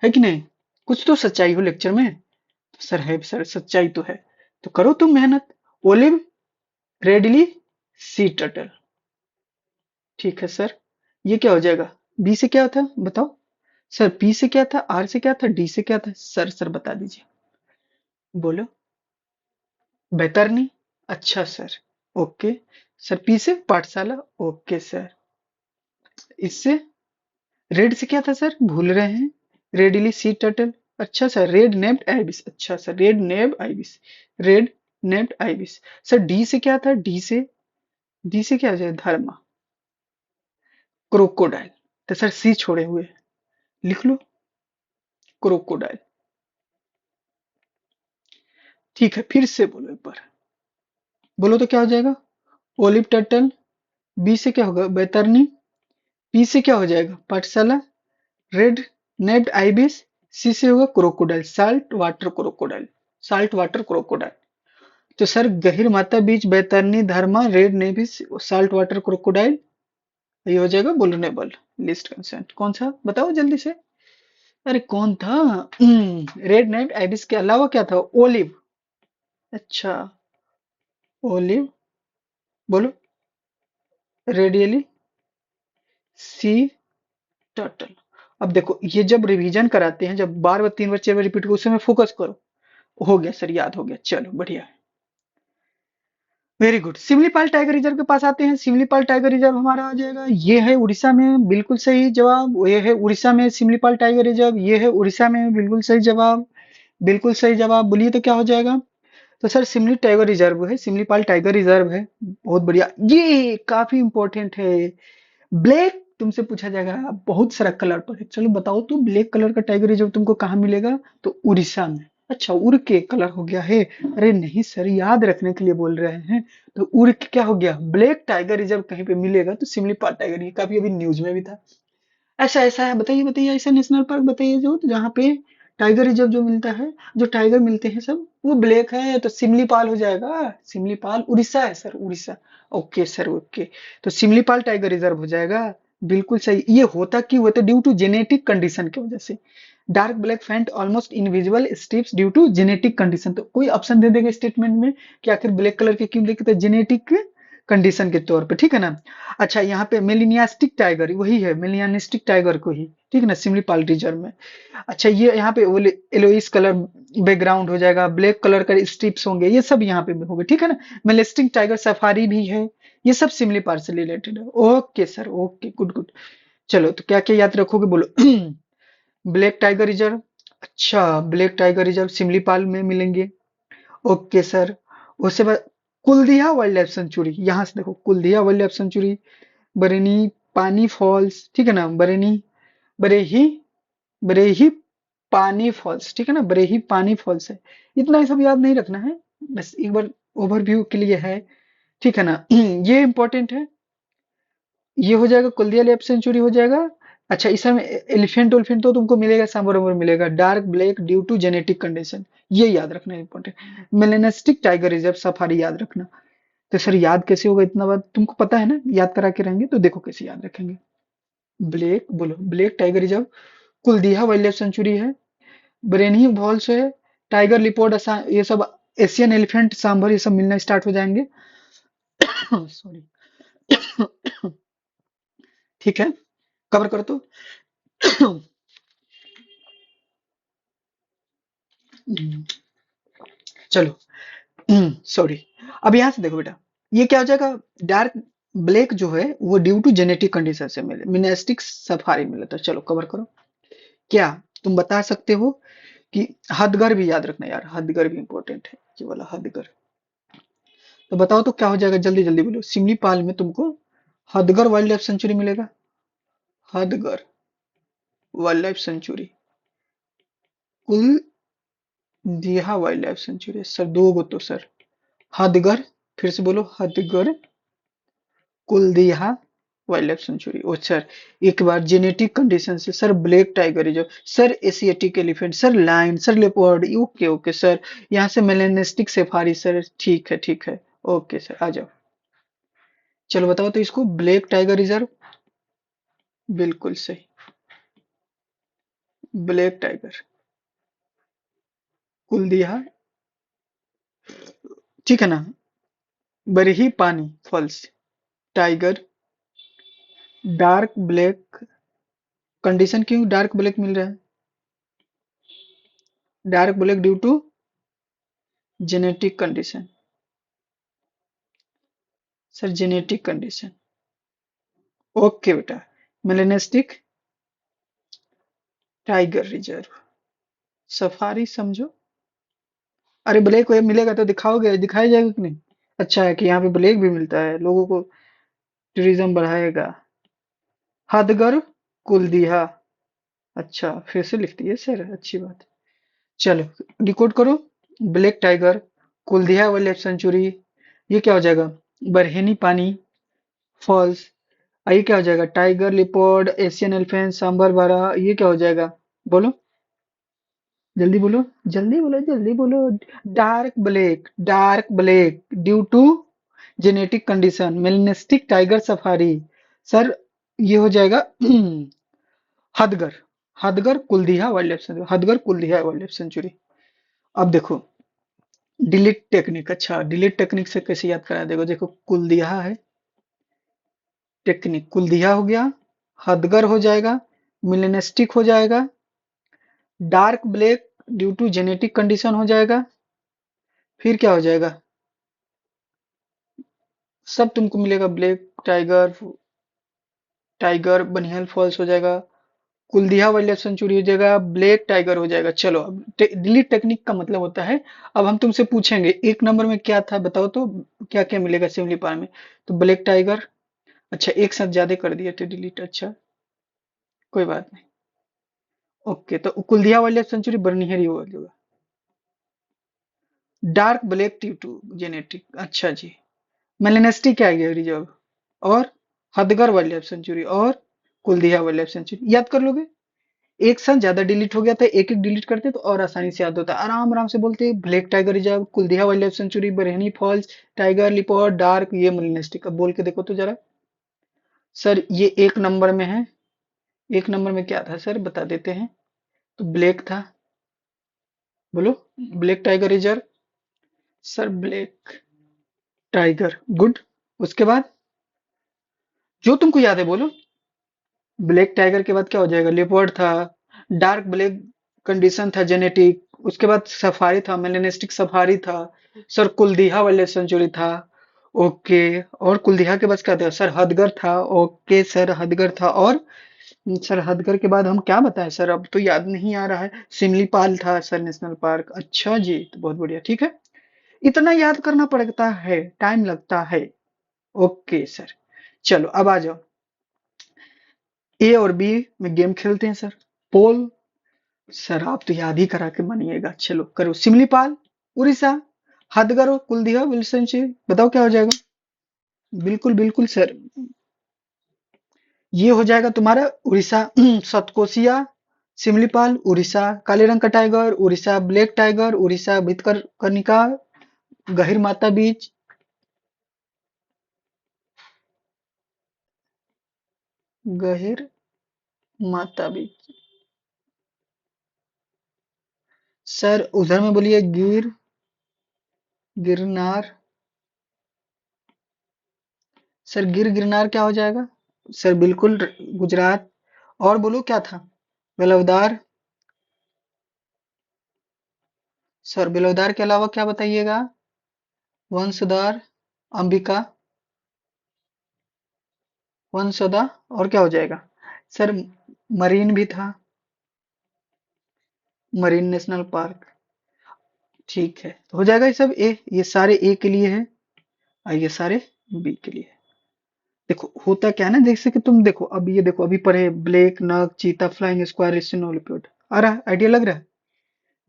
है कि नहीं? कुछ तो सच्चाई हो लेक्चर में। सर है सर, सच्चाई तो है। तो करो तुम मेहनत। Olive ridley sea turtle. ठीक है सर। ये क्या हो जाएगा? बी से क्या था बताओ। सर पी से क्या था, आर से क्या था, डी से क्या था? सर बता दीजिए। बोलो। बैतरनी। अच्छा सर। ओके। सर पी से पाठशाला। Okay sir. इससे रेड से क्या था सर, भूल रहे हैं? Ridley sea turtle. अच्छा सर, रेड नेप्ड आइबिस। अच्छा sir, red naped ibis, red naped ibis. Sir D से क्या था? डी से क्या हो जाए? धर्मा, क्रोकोडाइल। तो सर सी छोड़े हुए, लिख लो क्रोकोडाइल। ठीक है, फिर से बोलो एक बार। बोलो तो क्या हो जाएगा? Olive turtle. बी से क्या होगा? बैतरनी। पी से क्या हो जाएगा? पाठशाला। Red naped ibis. सी से होगा crocodile, saltwater crocodile, saltwater crocodile. तो sir Gahirmatha beach, Baitarani, Dharma, red नेविस, साल्ट वाटर क्रोकोडाइल, ये हो जाएगा वुल्नरेबल लिस्ट कंसेंट। कौन सा बताओ जल्दी से। अरे कौन था? रेड नेव्ड आइबिस के अलावा क्या था? ओलिव। अच्छा, ओलिव। बोलो। Radially sea turtle. अब देखो, ये जब रिवीजन कराते हैं, जब बार बार 3 बार 4 बार रिपीट करो, उसमें फोकस करो। हो गया सर, याद हो गया। चलो बढ़िया है। Very good. Similipal tiger reserve के पास आते हैं। सिमलीपाल टाइगर रिजर्व हमारा आ जाएगा, ये है उड़ीसा में, बिल्कुल सही जवाब। ये है उड़ीसा में सिमलीपाल टाइगर रिजर्व, ये है उड़ीसा में, बिल्कुल सही जवाब। बिल्कुल सही जवाब। बोलिए तो क्या हो जाएगा? तो सर सिमली टाइगर रिजर्व है, सिमलीपाल टाइगर रिजर्व है। बहुत बढ़िया, ये काफी इंपॉर्टेंट है। ब्लैक तुमसे पूछा जाएगा बहुत सारा कलर पर है। चलो बताओ तो, ब्लैक कलर का टाइगर रिजर्व तुमको कहाँ मिलेगा? तो उड़ीसा में। अच्छा, उड़ के कलर हो गया है। अरे नहीं सर, याद रखने के लिए बोल रहे हैं। तो उड़ के क्या हो गया? ब्लैक टाइगर रिजर्व कहीं पे मिलेगा तो सिमलीपाल टाइगर, ये काफी अभी न्यूज में भी था। ऐसा ऐसा है, बताइए बताइए, ऐसा नेशनल पार्क बताइए जो जहाँ पे टाइगर रिजर्व जो मिलता है, जो टाइगर मिलते हैं सब, वो ब्लैक है। तो सिमलीपाल हो जाएगा। सिमलीपाल उड़ीसा है sir, Orissa. Okay sir, okay. तो सिमलीपाल टाइगर रिजर्व हो जाएगा। बिल्कुल सही। ये होता क्यों? होता ड्यू टू जेनेटिक कंडीशन की वजह से। Dark black faint almost invisible stripes due to genetic condition. तो कोई ऑप्शन दे देगा स्टेटमेंट में कि आखिर ब्लैक कलर के क्यों देखे? तो जेनेटिक कंडीशन के तौर पे, ठीक है ना। अच्छा, यहाँ पे मेलिनियास्टिक टाइगर वही है, मेलियानिस्टिक टाइगर को ही, ठीक है ना, सिमलीपाल रिजर्व में। अच्छा, ये यहाँ पे एलोइस कलर बैकग्राउंड हो जाएगा, ब्लैक कलर का स्ट्रिप्स होंगे, ये सब यहाँ पे होंगे, ठीक है ना। मेलेस्टिक टाइगर सफारी भी है। ये सब सिमलीपाल से रिलेटेड है। Okay sir, okay, good good. चलो, तो क्या क्या याद रखोगे बोलो। Black tiger reserve. अच्छा, ब्लैक टाइगर रिजर्व सिमलीपाल में मिलेंगे। Okay sir. उसके बाद कुलदिया वाइल्ड लाइफ सेंचुरी, यहाँ से देखो, कुलदिया वाइल्ड लाइफ सेंचुरी, बरेनी पानी फॉल्स, ठीक है ना, बरेनी, बरेही, बरेही पानी फॉल्स, ठीक है ना, बरेही पानी फॉल्स है। इतना ही सब याद नहीं रखना है, बस एक बार ओवरव्यू के लिए है, ठीक है ना। ये इंपॉर्टेंट है। ये हो जाएगा, कुलदिया लेप सेंचुरी हो जाएगा। अच्छा, इसमें एलिफेंट उल्फेंट तो तुमको मिलेगा, सांबर उमर मिलेगा, dark black due to genetic condition, ये याद रखना है, important. Melanistic tiger reserve safari याद रखना। तो सर याद कैसे होगा? इतना बात तुमको पता है ना, याद करा के रहेंगे तो देखो कैसे याद रखेंगे। ब्लैक बोलो, black tiger reserve, Kuldiha wildlife sanctuary है, ब्रेनही फॉल्स है, टाइगर लिपोर्ड, ये सब एशियन एलिफेंट सांभर, ये सब मिलना स्टार्ट हो जाएंगे। सॉरी। ठीक है, कवर करो तो। चलो, सॉरी। अब यहाँ से देखो बेटा, ये क्या हो जाएगा? डार्क ब्लैक जो है वो ड्यू टू जेनेटिक कंडीशन से मिले, मिनेस्टिक सफारी मिला था। चलो कवर करो। क्या तुम बता सकते हो कि हदगर भी याद रखना यार, हदगर भी इंपॉर्टेंट है, ये वाला हदगर। तो बताओ तो क्या हो जाएगा, जल्दी जल्दी बोलो। सिमलीपाल में तुमको हदगर वाइल्ड लाइफ सेंचुरी मिलेगा। हदगर वाइल्ड लाइफ सेंचुरी, कुल दिहा वाइल्ड लाइफ सेंचुरी सर, दो गो तो सर। हदगर, फिर से बोलो, Hadgarh Kuldiha wildlife sanctuary. Oh sir, एक बार जेनेटिक कंडीशन से sir black tiger reserve, sir Asiatic elephant, sir lion, sir leopard. Okay okay sir, यहाँ से मेलेनिस्टिक सेफारी सर। ठीक है ठीक है, ओके सर, आ जाओ। चलो बताओ तो इसको, ब्लैक टाइगर रिजर्व, बिल्कुल सही, ब्लैक टाइगर कुलदीहा, ठीक है ना। Barehipani falls, tiger, dark black condition, क्यों डार्क ब्लैक मिल रहा है? Dark black due to genetic condition, sir genetic condition. Okay बेटा, मेलेनिस्टिक टाइगर रिजर्व, सफारी समझो। अरे ब्लैक वेब मिलेगा तो दिखाओगे, दिखाया जाएगा कि नहीं? अच्छा है कि यहाँ पे ब्लैक भी मिलता है, लोगों को टूरिज्म बढ़ाएगा। हदगर कुलदीहा, अच्छा फिर से लिख दिए सर, अच्छी बात। चलो डिकोड करो। Black tiger Kuldiha wildlife sanctuary, ये क्या हो जाएगा? बरहेनी पानी फॉल्स। ये क्या हो जाएगा? Tiger, leopard, Asian elephant, sambar बारह। ये क्या हो जाएगा? बोलो, जल्दी बोलो, जल्दी बोलो, जल्दी बोलो। Dark black due to genetic condition, melanistic tiger safari. Sir ये हो जाएगा Hadgarh, Hadgarh Kuldiha wildlife sanctuary, Hadgarh Kuldiha wildlife sanctuary. अब देखो डिलीट टेक्निक, अच्छा डिलीट टेक्निक से कैसे याद करा, देखो देखो, कुलदीहा है टेक्निक, कुलदीहा हो गया, हदगर हो जाएगा, मिलेनिस्टिक हो जाएगा, dark black due to genetic condition हो जाएगा, फिर क्या हो जाएगा? सब तुमको मिलेगा, ब्लैक टाइगर, टाइगर बनिहाल फॉल्स हो जाएगा, कुलदीहा वाइल्ड लाइफ सेंचुरी हो जाएगा, ब्लैक टाइगर हो जाएगा। चलो अब डिलीट टेक्निक का मतलब होता है, अब हम तुमसे पूछेंगे एक नंबर में क्या था बताओ तो, क्या क्या मिलेगा सिमली पार में? तो ब्लैक टाइगर, अच्छा एक साथ ज्यादा कर दिए थे डिलीट, अच्छा कोई बात नहीं। ओके, तो कुलदीहा वाइल्ड लाइफ सेंचुरी बर्निहर ही होगा। Dark black due to genetic, अच्छा जी। मेलेनेस्टी क्या है रिजर्व, और हदगर वाइल्ड लाइफ सेंचुरी, और कुलदीहा वाइल्ड लाइफ सेंचुरी, याद कर लोगे। एक साथ ज्यादा डिलीट हो गया था, एक एक डिलीट करते तो और आसानी से याद होता, आराम आराम से बोलते। Black tiger reserve, Kuldiha wildlife sanctuary, Barehipani falls, tiger, leopard, dark, ये मेलेनेस्टिक। अब बोल के देखो तो जरा। सर ये एक नंबर में है, एक नंबर में क्या था सर बता देते हैं। तो ब्लैक था, बोलो, black tiger reserve, sir black tiger, good. उसके बाद जो तुमको याद है बोलो। ब्लैक टाइगर के बाद क्या हो जाएगा? लेपर्ड था, डार्क ब्लैक कंडीशन था जेनेटिक, उसके बाद सफारी था, मेलेनिस्टिक सफारी था, सर कुलदीहा वाइल्ड सेंचुरी था। ओके, और कुलदीहा के बाद क्या था सर? हदगर था। ओके सर, हदगर था, और सर हदगर के बाद हम क्या बताएं सर, अब तो याद नहीं आ रहा है। सिमलीपाल था सर, नेशनल पार्क। अच्छा जी, तो बहुत बढ़िया, ठीक है। इतना याद करना पड़ता है, टाइम लगता है। ओके सर, चलो अब आ जाओ। ए और बी में गेम खेलते हैं सर। पोल, सर आप तो याद ही करा के मानिएगा, चलो करो। सिमलीपाल, उड़ीसा, हदगढ़, कुलदीहा, विल्सन से, बताओ क्या हो जाएगा? बिल्कुल बिल्कुल सर, ये हो जाएगा तुम्हारा उड़ीसा। सतकोसिया, सिमलीपाल, उड़ीसा, काले रंग का tiger, Orissa, black tiger, Orissa, Bhitarkanika, गहिर माता बीच, गहिर माता बीच। सर उधर में बोलिए गिरनार, सर गिरनार क्या हो जाएगा? सर बिल्कुल गुजरात। और बोलो क्या था? बेलवदार। सर बेलवदार के अलावा क्या बताइएगा? वंशधार, अंबिका, वंशदा, और क्या हो जाएगा? सर मरीन भी था, मरीन नेशनल पार्क। ठीक है, तो हो जाएगा ये सब ए, ये सारे ए के लिए है और ये सारे बी के लिए है। देखो होता क्या है ना, जैसे कि तुम देखो, अब ये देखो, अभी पढ़े ब्लैक नग, चीता, फ्लाइंग स्क्वायर, सिनोलिपिड। आ रहा है आइडिया, लग रहा है?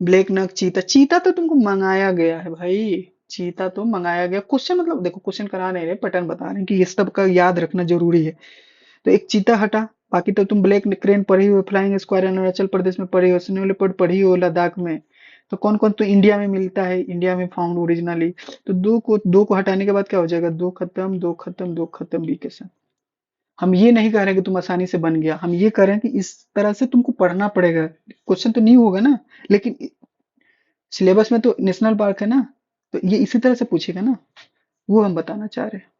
ब्लैक नग, चीता, चीता तो तुमको मंगाया गया है भाई। चीता तो मंगाया गया क्वेश्चन, मतलब देखो क्वेश्चन करा नहीं रहे, पैटर्न बता रहे हैं कि ये सब का याद रखना जरूरी है। तो एक चीता हटा, बाकी तो तुम ब्लैक क्रेन पढ़ी हो, फ्लाइंग स्क्वायर अरुणाचल प्रदेश में पढ़ी हो, स्नो लेपर्ड पढ़ी हो लद्दाख में। तो कौन कौन तो इंडिया में मिलता है, इंडिया में फाउंड ओरिजिनली। तो दो को हटाने के बाद क्या हो जाएगा? दो खत्म, दो खत्म, दो खत्म, बी के साथ। हम ये नहीं कह रहे कि तुम आसानी से बन गया, हम ये कह रहे हैं कि इस तरह से तुमको पढ़ना पड़ेगा। क्वेश्चन तो नहीं होगा ना, लेकिन सिलेबस में तो नेशनल पार्क है ना, तो ये इसी तरह से पूछेगा ना, वो हम बताना चाह रहे हैं।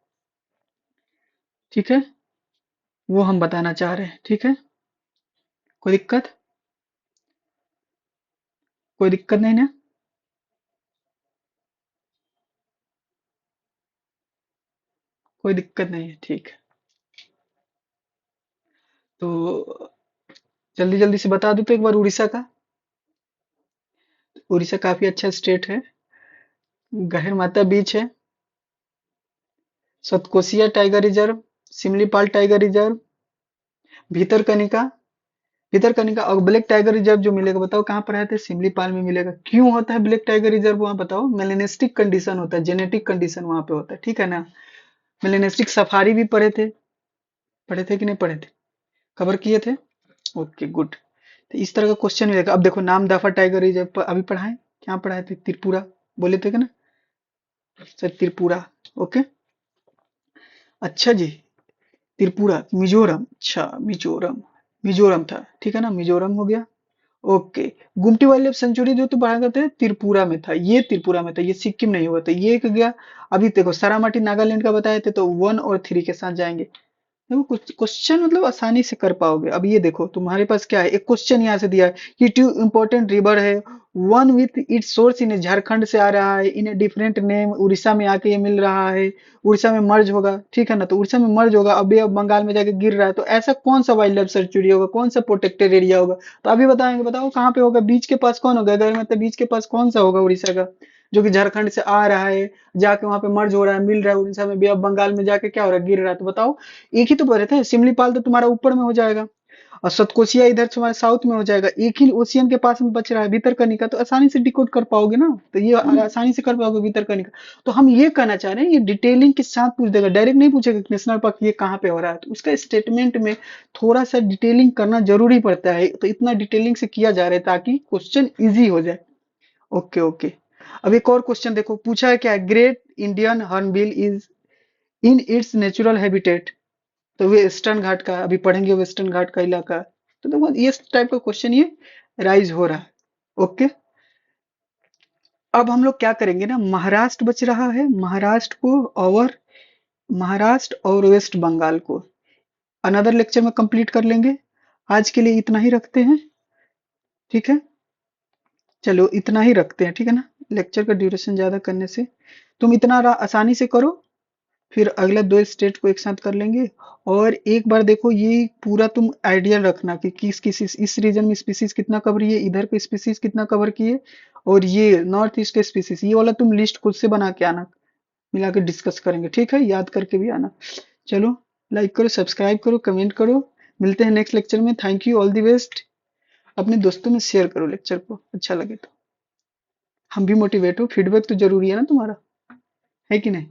ठीक है, वो हम बताना चाह रहे हैं। ठीक है, कोई दिक्कत? कोई दिक्कत नहीं ना? कोई दिक्कत नहीं है, ठीक है। तो जल्दी जल्दी से बता दूं तो एक बार उड़ीसा का। उड़ीसा काफी अच्छा स्टेट है। गहरमाता बीच है, Satkosia tiger reserve, Similipal tiger reserve, Bhitarkanika. Bhitarkanika और ब्लैक टाइगर रिजर्व जो मिलेगा बताओ कहाँ पर है? तो सिमलीपाल में मिलेगा। क्यों होता है ब्लैक टाइगर रिजर्व वहां, बताओ? मेलेनिस्टिक कंडीशन होता है, जेनेटिक कंडीशन वहां पे होता है, ठीक है ना। मेलेनिस्टिक सफारी भी पढ़े थे, पढ़े थे कि नहीं पढ़े थे? कवर किए थे। Okay good. तो इस तरह का क्वेश्चन मिलेगा। अब देखो नाम दफा टाइगर रिजर्व अभी पढ़ाए, क्या पढ़ाए थे? त्रिपुरा बोले थे कि ना? सर त्रिपुरा। ओके, अच्छा जी। त्रिपुरा, मिजोरम, अच्छा मिजोरम। मिजोरम था, ठीक है ना, मिजोरम हो गया। ओके। गुमटी वाइल्ड लाइफ सेंचुरी जो तो पढ़ा करते हैं त्रिपुरा में था, ये त्रिपुरा में था, ये सिक्किम नहीं हुआ था, ये एक गया। अभी देखो सारामाटी नागालैंड का बताए थे, तो 1 और 3 के साथ जाएंगे। देखो कुछ क्वेश्चन मतलब आसानी से कर पाओगे। अब ये देखो तुम्हारे पास क्या है, एक क्वेश्चन यहाँ से दिया है कि टू इंपॉर्टेंट रिवर है, वन विथ इट्स सोर्स इन झारखंड से आ रहा है, इन ए डिफरेंट नेम, उड़ीसा में आके ये मिल रहा है, उड़ीसा में मर्ज होगा, ठीक है ना। तो उड़ीसा में मर्ज होगा, अभी अब बंगाल में जाके गिर रहा है, तो ऐसा कौन सा वाइल्ड लाइफ सेंचुरी होगा, कौन सा प्रोटेक्टेड एरिया होगा? तो अभी बताएंगे, बताओ कहाँ पे होगा? बीच के पास कौन होगा? अगर मतलब बीच के पास कौन सा होगा उड़ीसा का, जो कि झारखंड से आ रहा है, जाके वहां पे मर्ज हो रहा है, मिल रहा है उड़ीसा में भी, अब बंगाल में जाके क्या हो रहा है? गिर रहा है। तो बताओ, एक ही तो बोल रहे थे, सिमलीपाल तो तुम्हारा ऊपर में हो जाएगा, और सतकोशिया इधर तुम्हारे साउथ में हो जाएगा, एक ही ओशियन के पास में बच रहा है भीतरकनिका, तो आसानी से डिकोड कर पाओगे ना, तो ये आसानी से कर पाओगे भीतरकनिका। तो हम ये कहना चाह रहे हैं, ये डिटेलिंग के साथ पूछ देगा, डायरेक्ट नहीं पूछेगा कि नेशनल पार्क ये कहाँ पे हो रहा है, तो उसका स्टेटमेंट में थोड़ा सा डिटेलिंग करना जरूरी पड़ता है, तो इतना डिटेलिंग से किया जा रहा है ताकि क्वेश्चन इजी हो जाए। Okay okay. अब एक और क्वेश्चन देखो, पूछा है क्या? Great Indian hornbill is in its natural habitat. तो वेस्टर्न घाट का अभी पढ़ेंगे, वेस्टर्न घाट का इलाका। तो देखो ये टाइप का क्वेश्चन ये राइज हो रहा है। ओके। अब हम लोग क्या करेंगे ना, महाराष्ट्र बच रहा है, महाराष्ट्र को और महाराष्ट्र और वेस्ट बंगाल को अनदर लेक्चर में कंप्लीट कर लेंगे। आज के लिए इतना ही रखते हैं, ठीक है। चलो इतना ही रखते हैं, ठीक है ना। लेक्चर का ड्यूरेशन ज्यादा करने से, तुम इतना आसानी से करो, फिर अगला 2 स्टेट को एक साथ कर लेंगे। और एक बार देखो ये पूरा तुम आइडिया रखना कि किस किस इस रीजन में स्पीसीज कितना कवर किए, इधर के स्पीसीज कितना कवर किए, और ये नॉर्थ ईस्ट के स्पीसीज, ये वाला तुम लिस्ट खुद से बना के आना, मिला के डिस्कस करेंगे, ठीक है, याद करके भी आना। चलो, लाइक करो, सब्सक्राइब करो, कमेंट करो। मिलते हैं नेक्स्ट लेक्चर में। Thank you, all the best. अपने दोस्तों में शेयर करो लेक्चर को, अच्छा लगे तो। हम भी मोटिवेट हो, फीडबैक तो जरूरी है ना तुम्हारा, है कि नहीं?